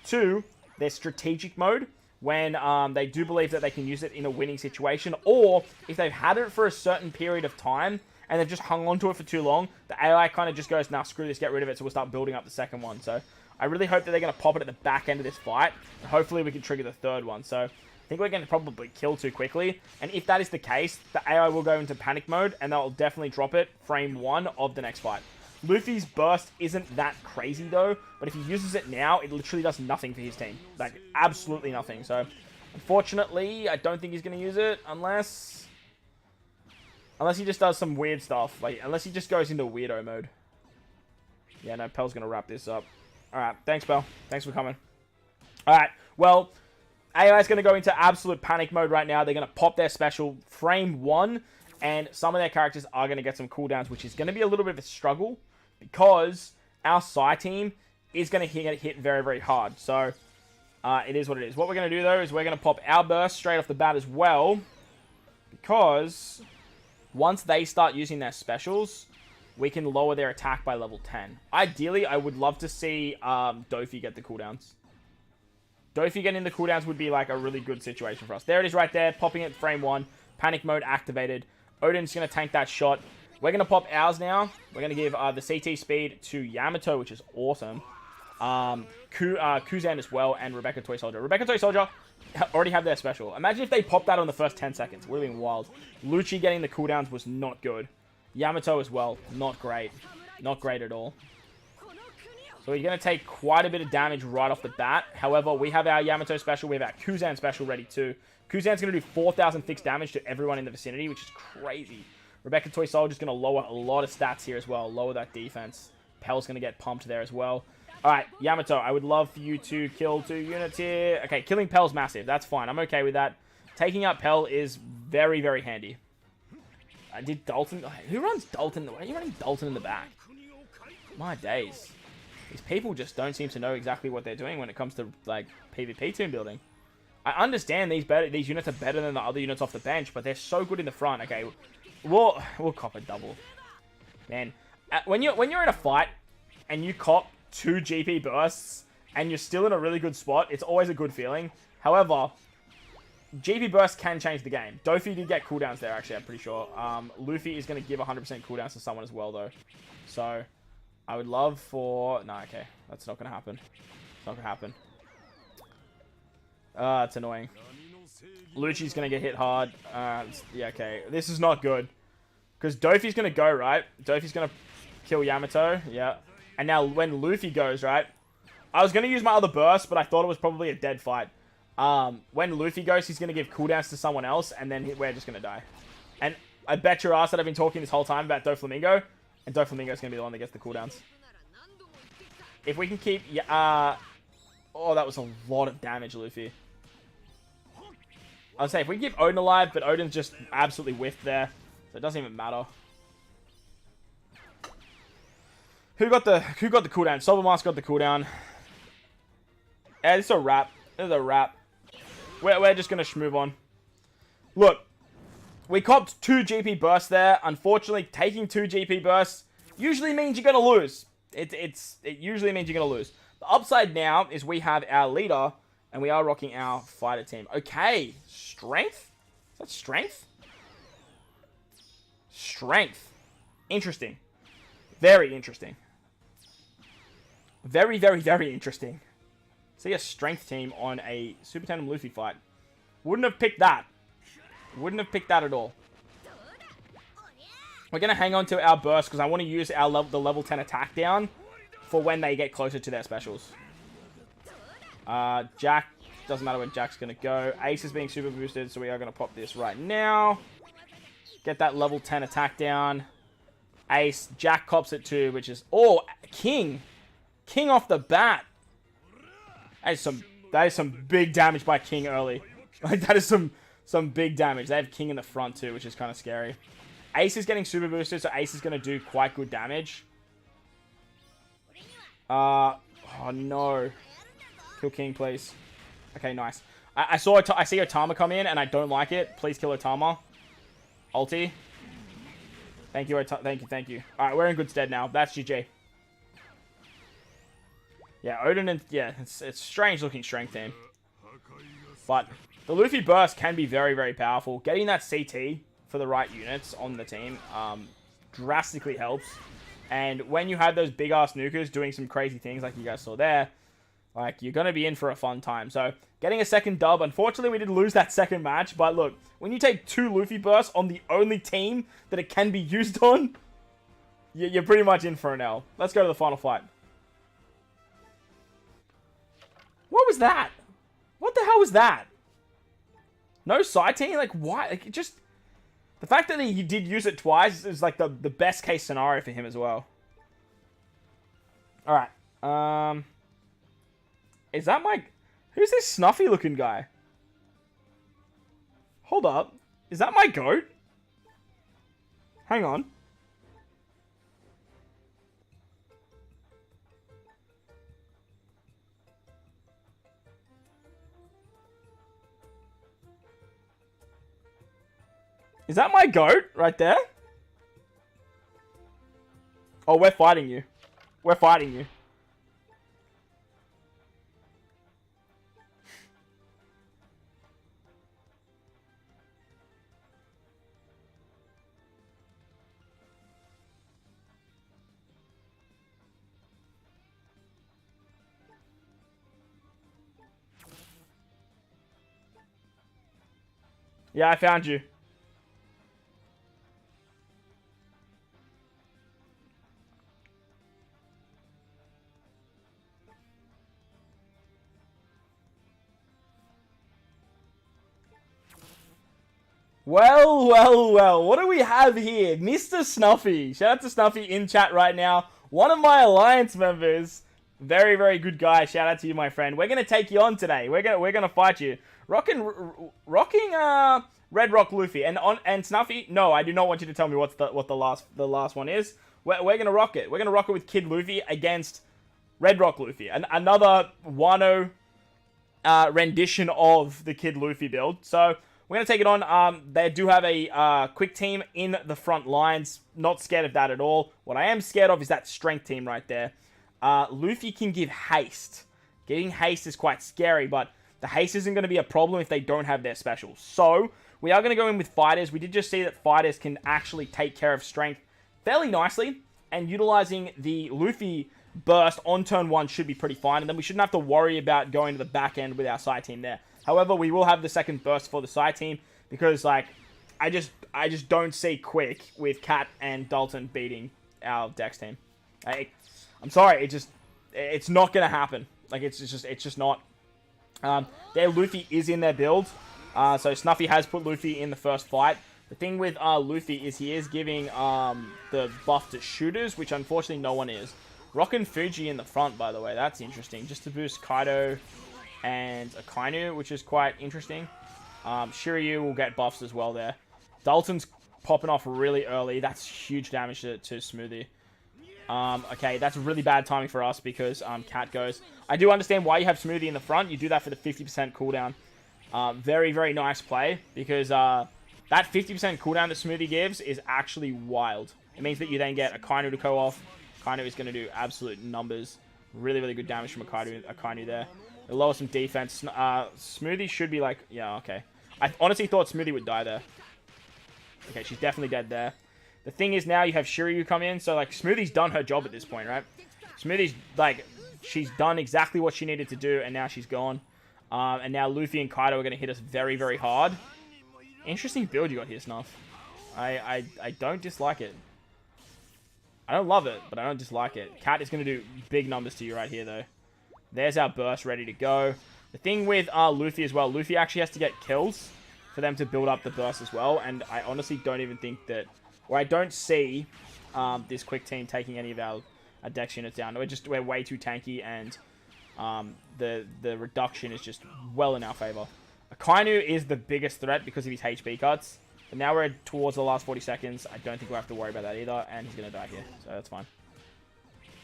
Two, there's strategic mode when they do believe that they can use it in a winning situation, or if they've had it for a certain period of time and they've just hung on to it for too long, the AI kind of just goes, nah, screw this, get rid of it, so we'll start building up the second one. So I really hope that they're going to pop it at the back end of this fight, and hopefully we can trigger the third one. So I think we're going to probably kill too quickly, and if that is the case, the AI will go into panic mode, and they'll definitely drop it frame 1 of the next fight. Luffy's burst isn't that crazy though, but if he uses it now, it literally does nothing for his team. Like, absolutely nothing. So, unfortunately, I don't think he's going to use it unless he just does some weird stuff. Like, unless he just goes into weirdo mode. Yeah, no, Pell's going to wrap this up. Alright, thanks, Pell. Thanks for coming. Alright, well, AI is going to go into absolute panic mode right now. They're going to pop their special frame 1, and some of their characters are going to get some cooldowns, which is going to be a little bit of a struggle because our Psy team is going to get hit very, very hard. So, it is what it is. What we're going to do, though, is we're going to pop our burst straight off the bat as well, because once they start using their specials, we can lower their attack by level 10. Ideally, I would love to see Dofi get the cooldowns. Dofi getting the cooldowns would be like a really good situation for us. There it is right there, popping it frame 1. Panic mode activated. Odin's going to tank that shot. We're going to pop ours now. We're going to give the CT speed to Yamato, which is awesome. Kuzan as well, and Rebecca Toy Soldier. Rebecca Toy Soldier already have their special. Imagine if they popped that on the first 10 seconds. It would have been wild. Lucci getting the cooldowns was not good. Yamato as well. Not great. Not great at all. So we're going to take quite a bit of damage right off the bat. However, we have our Yamato special. We have our Kuzan special ready too. Kuzan's going to do 4,000 fixed damage to everyone in the vicinity, which is crazy. Rebecca Toy Soldier's going to lower a lot of stats here as well. Lower that defense. Pell's going to get pumped there as well. Alright, Yamato, I would love for you to kill 2 units here. Okay, killing Pell's massive. That's fine. I'm okay with that. Taking out Pell is very, very handy. Did Dalton... Who runs Dalton? Why are you running Dalton in the back? My days. These people just don't seem to know exactly what they're doing when it comes to, like, PvP team building. I understand these units are better than the other units off the bench, but they're so good in the front. Okay, we'll cop a double. Man, when you're in a fight and you cop 2 GP bursts and you're still in a really good spot, it's always a good feeling. However, GP bursts can change the game. Dofi did get cooldowns there, actually, I'm pretty sure. Luffy is going to give 100% cooldowns to someone as well, though. So, I would love for... No, okay. That's not going to happen. It's not going to happen. It's annoying. Lucci's going to get hit hard. Yeah, okay. This is not good. Because Dofi's going to go, right? Dofi's going to kill Yamato. Yeah. And now when Luffy goes, right? I was going to use my other burst, but I thought it was probably a dead fight. When Luffy goes, he's going to give cooldowns to someone else, and then we're just going to die. And I bet your ass that I've been talking this whole time about Doflamingo, and Doflamingo's going to be the one that gets the cooldowns. If we can keep... oh, that was a lot of damage, Luffy. I would say if we can keep Odin alive, but Odin's just absolutely whiffed there, so it doesn't even matter. Who got the cooldown? Silvermask got the cooldown. Yeah, this is a wrap. This is a wrap. We're just going to move on. Look, we copped 2 GP bursts there. Unfortunately, taking 2 GP bursts usually means you're going to lose. It usually means you're going to lose. The upside now is we have our leader, and we are rocking our fighter team. Okay, strength? Is that strength? Strength. Interesting. Very interesting. Very, very, very interesting. See a strength team on a Super Tandem Luffy fight. Wouldn't have picked that. Wouldn't have picked that at all. We're going to hang on to our burst because I want to use the level 10 attack down for when they get closer to their specials. Jack, doesn't matter where Jack's going to go. Ace is being super boosted, so we are going to pop this right now. Get that level 10 attack down. Ace, Jack cops it too, which is... Oh, King. King off the bat. That is some big damage by King early. Like, that is some big damage. They have King in the front too, which is kind of scary. Ace is getting super boosted, so Ace is going to do quite good damage. Oh no. Kill King, please. Okay, nice. I see Otama come in, and I don't like it. Please kill Otama. Ulti. Thank you, thank you. Alright, we're in good stead now. That's GG. Yeah, Odin and... Yeah, it's strange looking strength team. But the Luffy burst can be very, very powerful. Getting that CT for the right units on the team drastically helps. And when you have those big-ass nukers doing some crazy things like you guys saw there, like, you're going to be in for a fun time. So, getting a second dub. Unfortunately, we did lose that second match. But look, when you take 2 Luffy bursts on the only team that it can be used on, you're pretty much in for an L. Let's go to the final fight. What was that? What the hell was that? No side team? Like, why? Like, it just... The fact that he did use it twice is like the best case scenario for him as well. Alright. Is that my... Who's this Snuffy looking guy? Hold up. Is that my goat? Hang on. Is that my goat right there? Oh, we're fighting you. We're fighting you. Yeah, I found you. Well, well, well. What do we have here? Mr. Snuffy. Shout out to Snuffy in chat right now. One of my Alliance members. Very, very good guy. Shout out to you, my friend. We're gonna take you on today. We're gonna fight you. Rocking Red Rock Luffy and Snuffy. No, I do not want you to tell me what the last one is. We're gonna rock it. We're gonna rock it with Kid Luffy against Red Rock Luffy. Another Wano rendition of the Kid Luffy build. So we're gonna take it on. They do have a quick team in the front lines. Not scared of that at all. What I am scared of is that strength team right there. Luffy can give haste. Getting haste is quite scary, but the haste isn't going to be a problem if they don't have their specials. So, we are going to go in with fighters. We did just see that fighters can actually take care of strength fairly nicely. And utilizing the Luffy burst on turn 1 should be pretty fine. And then we shouldn't have to worry about going to the back end with our side team there. However, we will have the second burst for the side team. Because, like, I just don't see Quick with Cat and Dalton beating our Dex team. I'm sorry, it's not going to happen. Like, it's just not. Their Luffy is in their build. So Snuffy has put Luffy in the first fight. The thing with Luffy is he is giving the buff to shooters, which unfortunately no one is. Rockin' Fuji in the front, by the way. That's interesting. Just to boost Kaido and Akainu, which is quite interesting. Shiryu will get buffs as well there. Dalton's popping off really early. That's huge damage to Smoothie. Okay, that's really bad timing for us because Cat goes. I do understand why you have Smoothie in the front. You do that for the 50% cooldown. Very, very nice play because that 50% cooldown that Smoothie gives is actually wild. It means that you then get Akainu to go off. Akainu is going to do absolute numbers. Really, really good damage from Akainu there. It'll lower some defense. Smoothie should be like... Yeah, okay. I honestly thought Smoothie would die there. Okay, she's definitely dead there. The thing is now you have Shiryu come in, so like Smoothie's done her job at this point, right? Smoothie's like, she's done exactly what she needed to do, and now she's gone. And now Luffy and Kaido are going to hit us very, very hard. Interesting build you got here, Snuff. I don't dislike it. I don't love it, but I don't dislike it. Cat is going to do big numbers to you right here, though. There's our burst ready to go. The thing with Luffy as well, Luffy actually has to get kills for them to build up the burst as well. And I honestly don't even think that, or I don't see this quick team taking any of our Dex units down. We're way too tanky, and the reduction is just well in our favor. Akainu is the biggest threat because of his HP cuts. But now we're towards the last 40 seconds. I don't think we'll have to worry about that either. And he's going to die here. So that's fine.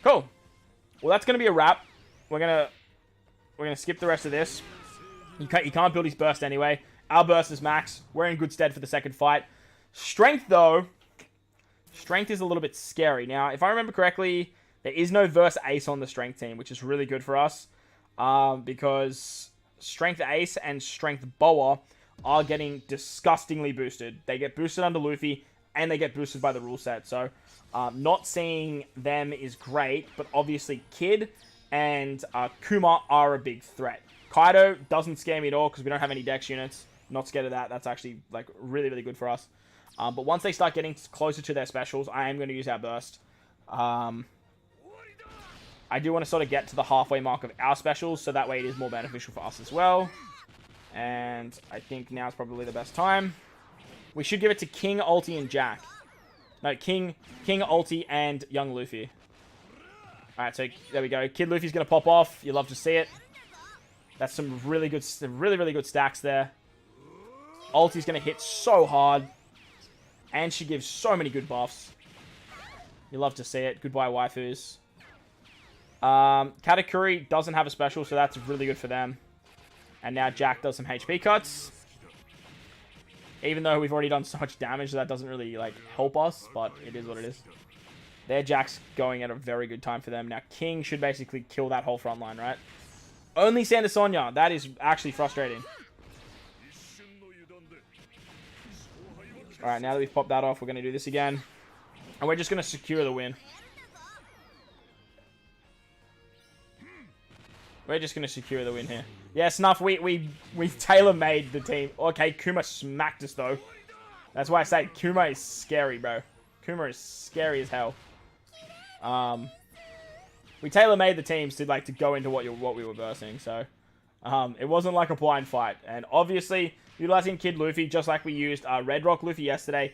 Cool. Well, that's going to be a wrap. We're gonna skip the rest of this. He can't build his burst anyway. Our burst is max. We're in good stead for the second fight. Strength, though. Strength is a little bit scary. Now, if I remember correctly, there is no verse ace on the strength team, which is really good for us. Because strength ace and strength boa are getting disgustingly boosted. They get boosted under Luffy, and they get boosted by the rule set. So, not seeing them is great, but obviously Kid and Kuma are a big threat. Kaido doesn't scare me at all because we don't have any Dex units. Not scared of that. That's actually like really, really good for us. But once they start getting closer to their specials, I am going to use our burst. I do want to sort of get to the halfway mark of our specials, so that way it is more beneficial for us as well. And I think now is probably the best time. We should give it to King, Ulti, and Jack. No, King, Ulti, and Young Luffy. Alright, so there we go. Kid Luffy's going to pop off. You love to see it. That's some really, really good stacks there. Ulti's going to hit so hard. And she gives so many good buffs. You love to see it. Goodbye, waifus. Katakuri doesn't have a special, so that's really good for them. And now Jack does some HP cuts. Even though we've already done so much damage, that doesn't really like help us, but it is what it is. Their Jack's going at a very good time for them. Now King should basically kill that whole front line, right? Only Santa Sonya. That is actually frustrating. Alright, now that we've popped that off, we're going to do this again. And we're just going to secure the win. We're just going to secure the win here. Yeah, Snuff, we tailor-made the team. Okay, Kuma smacked us, though. That's why I say Kuma is scary, bro. Kuma is scary as hell. We tailor-made the teams to like to go into what we were versing, so it wasn't like a blind fight. And obviously, utilizing Kid Luffy, just like we used Red Rock Luffy yesterday,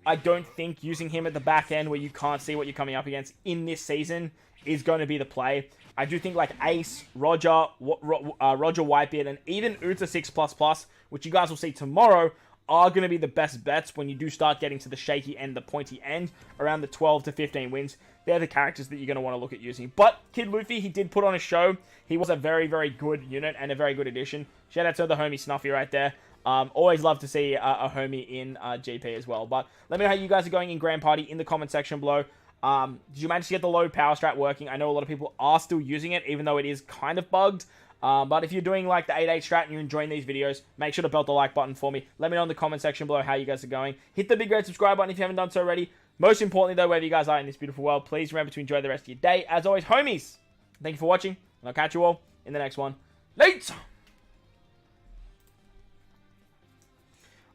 I don't think using him at the back end where you can't see what you're coming up against in this season is going to be the play. I do think like Ace, Roger Whitebeard, and even Uta 6++, which you guys will see tomorrow, are going to be the best bets when you do start getting to the shaky end, the pointy end, around the 12 to 15 wins. They're the characters that you're going to want to look at using. But Kid Luffy, he did put on a show. He was a very, very good unit and a very good addition. Shout out to the homie Snuffy right there. Always love to see a homie in GP as well. But let me know how you guys are going in Grand Party in the comment section below. Did you manage to get the low power strat working? I know a lot of people are still using it, even though it is kind of bugged. But if you're doing like the 8-8 strat and you're enjoying these videos, make sure to belt the like button for me. Let me know in the comment section below how you guys are going. Hit the big red subscribe button if you haven't done so already. Most importantly though, wherever you guys are in this beautiful world, please remember to enjoy the rest of your day. As always, homies, thank you for watching, and I'll catch you all in the next one. Later!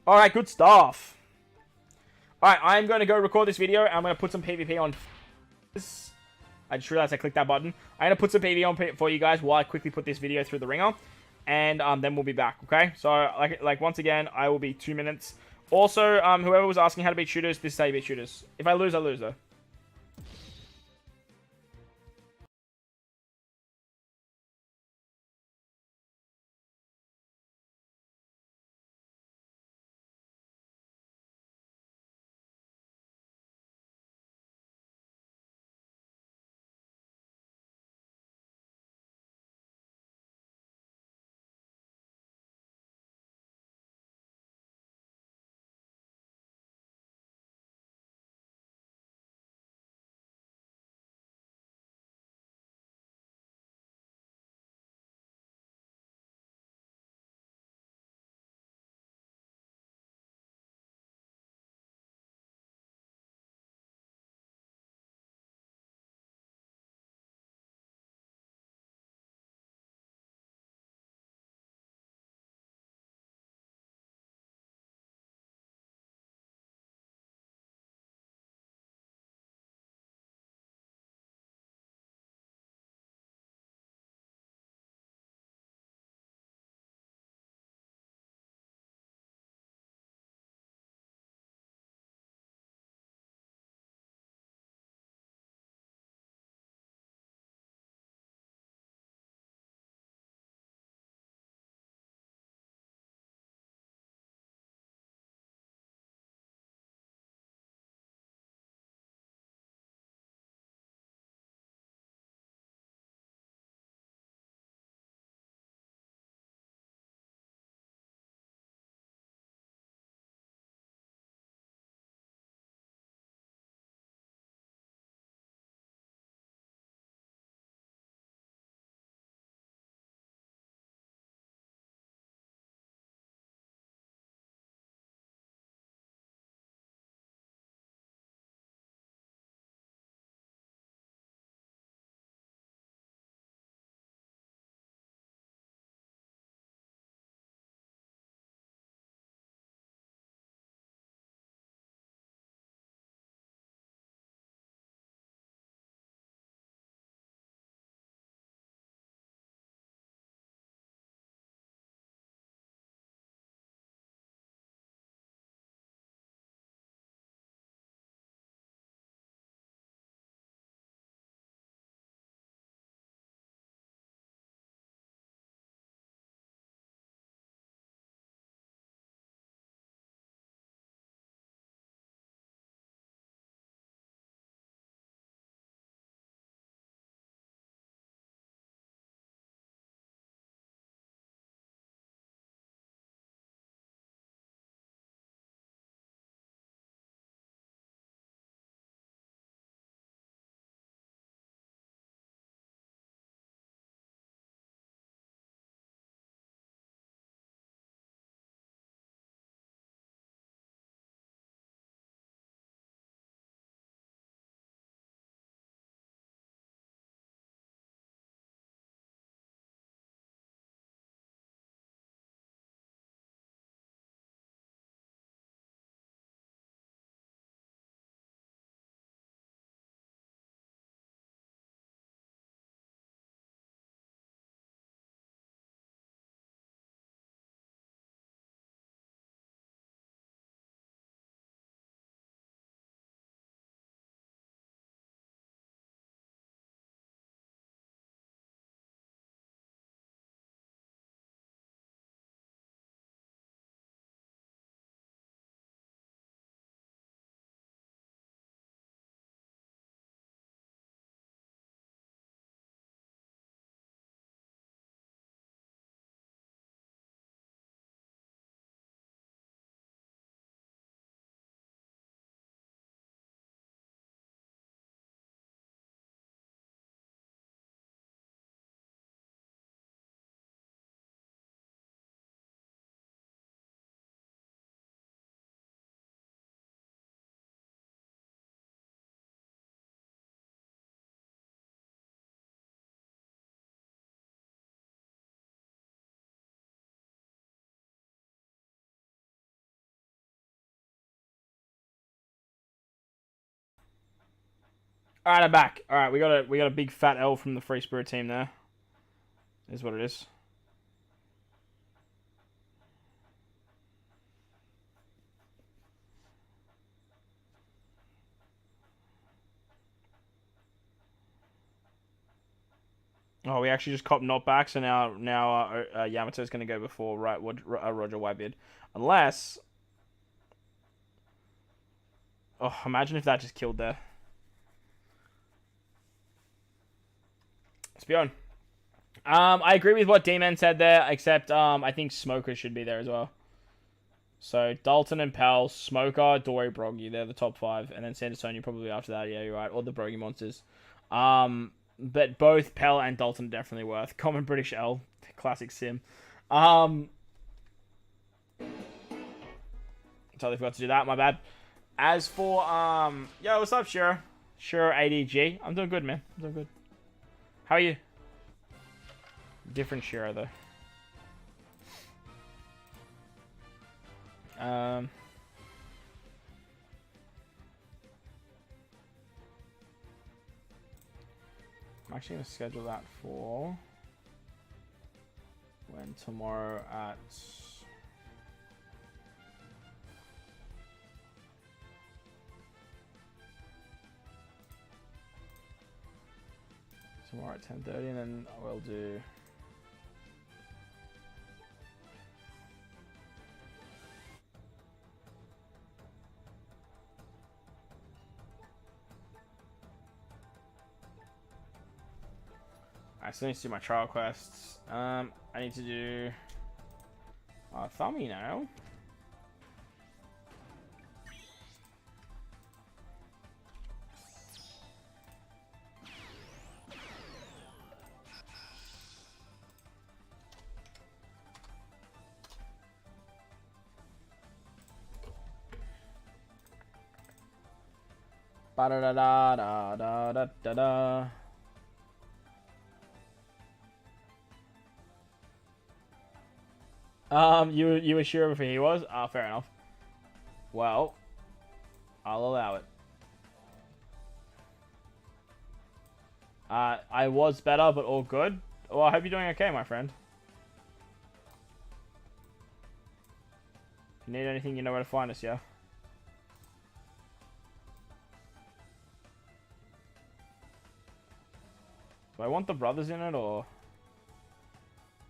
Alright, good stuff. Alright, I'm going to go record this video, and I'm going to put some PvP on. I just realized I clicked that button. I'm going to put some PvP on for you guys while I quickly put this video through the ringer. And then we'll be back, okay? So, like once again, I will be 2 minutes. Also, whoever was asking how to beat shooters, this is how you beat shooters. If I lose, I lose, though. All right, I'm back. All right, we got a big fat L from the Free Spirit team there. Is what it is. Oh, we actually just copped not back, so now Yamato's going to go before Roger Whitebeard. Unless... Oh, imagine if that just killed there. Let's be on. I agree with what D-Man said there, except I think Smoker should be there as well. So, Dalton and Pal, Smoker, Dory, Broggy, they're the top 5. And then San Antonio probably after that, yeah, you're right. Or the Broggy Monsters. But both Pell and Dalton are definitely worth. Common British L. Classic sim. Totally forgot to do that. My bad. As for, yo, what's up, Sure ADG. I'm doing good, man. I'm doing good. How are you? Different Shiro, though. I'm actually going to schedule that for when tomorrow at tomorrow at 10:30, and then we'll do I still need to do my trial quests. I need to do thumbnail. Ba da da da da da da da da. You were sure if he was? Fair enough. Well, I'll allow it. I was better, but all good. Well, I hope you're doing okay, my friend. If you need anything, you know where to find us, yeah? Do I want the brothers in it, or...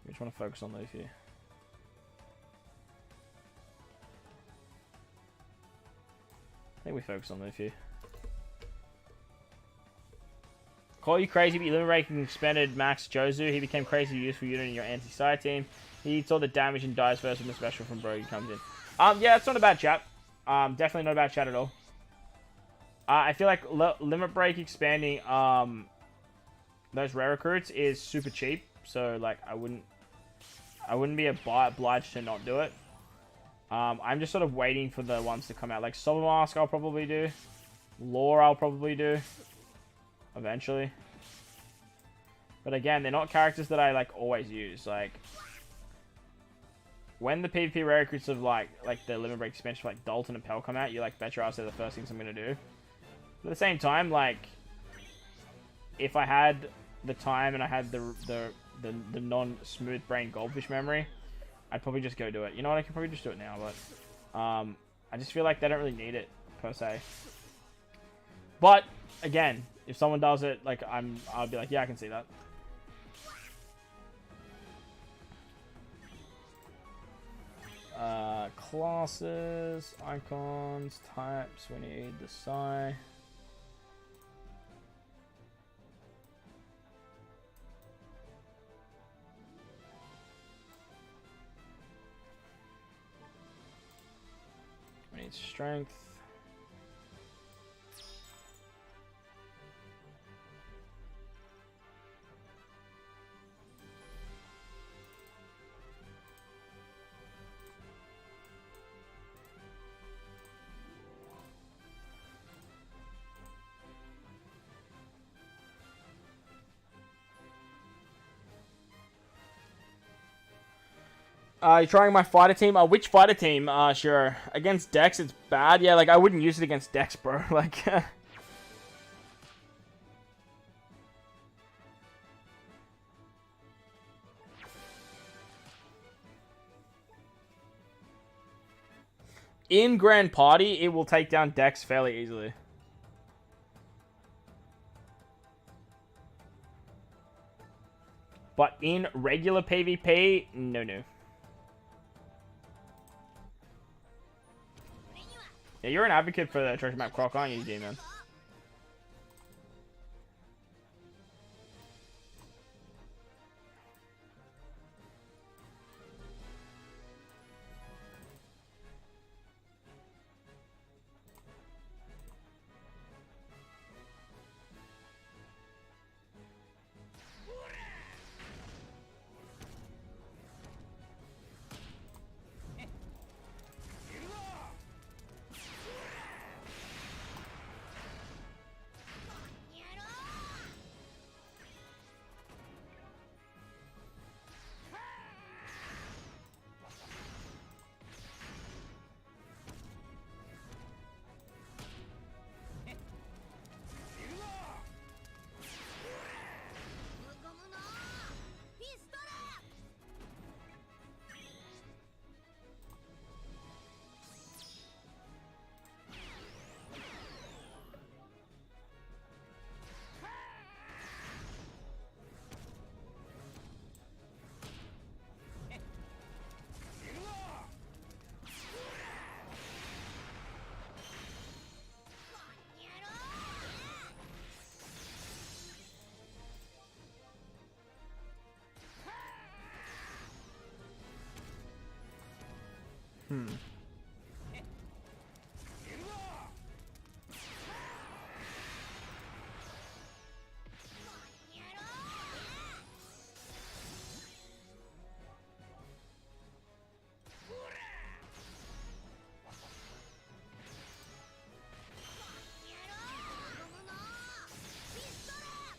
I just want to focus on those here. I think we focus on those few. Call you crazy, but you liberating expanded Max Jozu. He became crazy useful unit in your anti-side team. He eats all the damage and dies first when the special from Brogy comes in. Yeah, it's not a bad chat. Definitely not a bad chat at all. I feel like limit break expanding those rare recruits is super cheap. So like I wouldn't be obliged to not do it. I'm just sort of waiting for the ones to come out. Like Sober Mask I'll probably do. Lore I'll probably do. Eventually. But again, they're not characters that I like always use. Like when the PvP rare recruits of like the limit break expansion for like Dalton and Pell come out, you like bet your ass they're the first things I'm gonna do. But at the same time, like if I had the time and I had the non-smooth brain goldfish memory, I'd probably just go do it. You know what? I could probably just do it now, but I just feel like they don't really need it per se. But again, if someone does it, like I'll be like, yeah, I can see that. Classes, icons, types. We need the psi. We need strength. You're trying my fighter team? Which fighter team? Sure. Against Dex, it's bad. Yeah, like, I wouldn't use it against Dex, bro. Like, In Grand Party, it will take down decks fairly easily. But in regular PvP, no. Yeah, you're an advocate for the treasure map croc, aren't you, D-Man?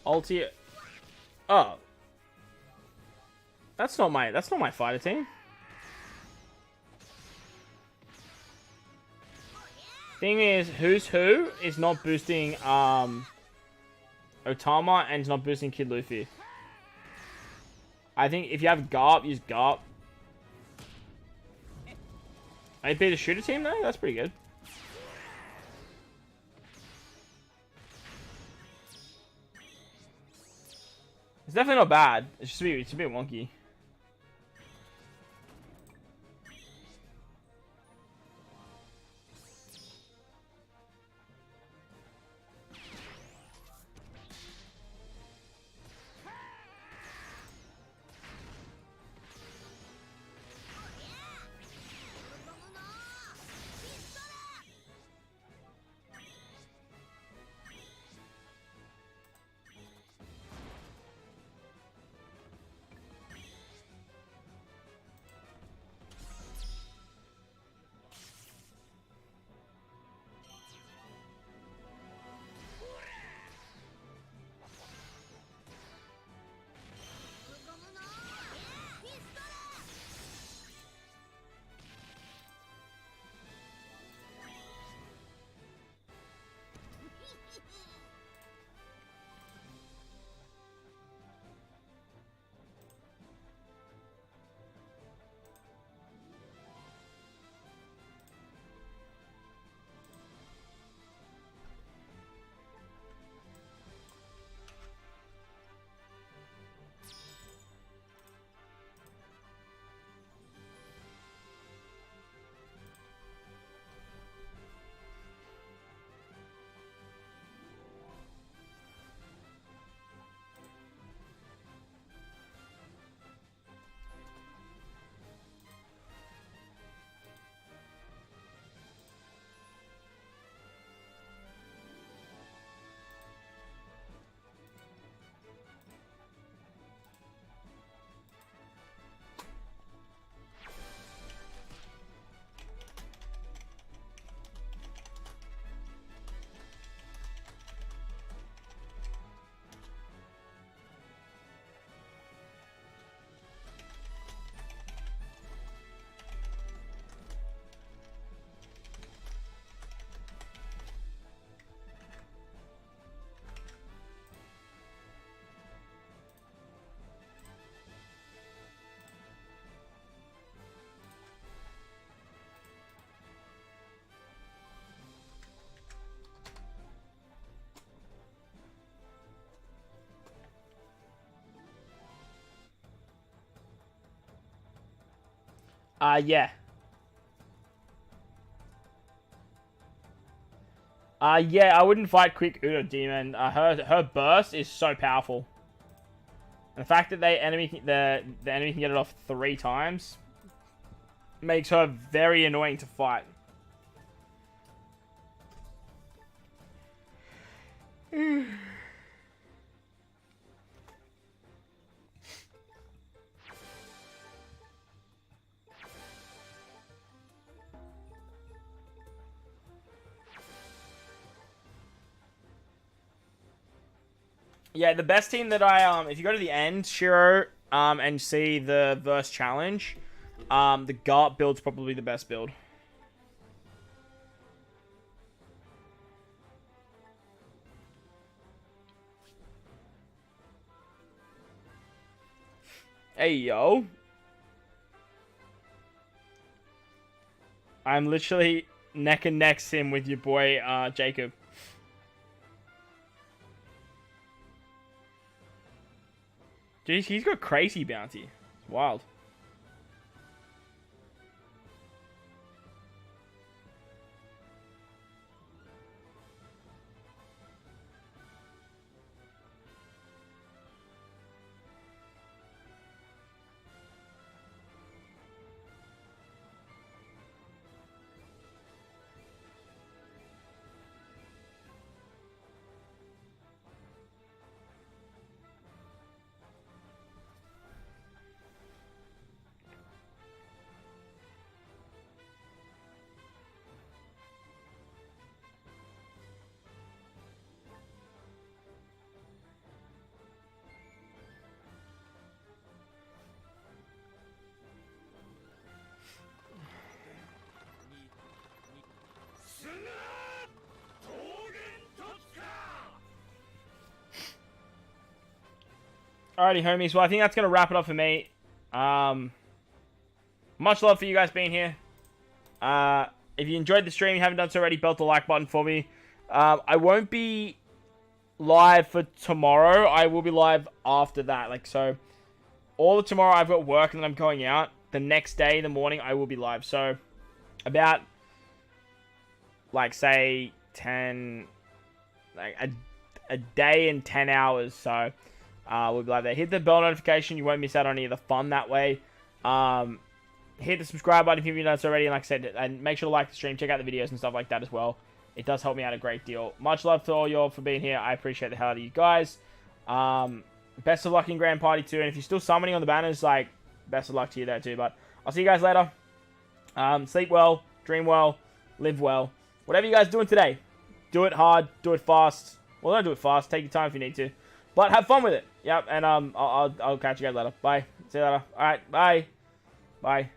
Ulti. Oh. That's not my fighter team. Thing is, who's who is not boosting Otama and is not boosting Kid Luffy. I think if you have Garp, use Garp. I beat a shooter team though? That's pretty good. It's definitely not bad. It's just it's a bit wonky. Yeah. Yeah, I wouldn't fight Quick Udo Demon. Her burst is so powerful. And the fact that the enemy can get it off 3 times makes her very annoying to fight. Yeah, the best team that if you go to the end, Shiro, and see the verse challenge, the Gart build's probably the best build. Hey, yo. I'm literally neck and neck sim with your boy, Jacob. Jeez, he's got crazy bounty. It's wild. Alrighty, homies. Well, I think that's going to wrap it up for me. Much love for you guys being here. If you enjoyed the stream, you haven't done so already, belt the like button for me. I won't be live for tomorrow. I will be live after that. Like, so, all of tomorrow I've got work and then I'm going out. The next day in the morning, I will be live. So, about, like, say, 10... Like, a day and 10 hours, so... we'll be live there. Hit the bell notification. You won't miss out on any of the fun that way. Hit the subscribe button if you've done so already. And like I said, and make sure to like the stream. Check out the videos and stuff like that as well. It does help me out a great deal. Much love to all y'all for being here. I appreciate the hell out of you guys. Best of luck in Grand Party 2. And if you're still summoning on the banners, like, best of luck to you there too. But I'll see you guys later. Sleep well. Dream well. Live well. Whatever you guys doing today. Do it hard. Do it fast. Well, don't do it fast. Take your time if you need to. But have fun with it. Yep, and I'll catch you guys later. Bye. See you later. Alright, bye. Bye.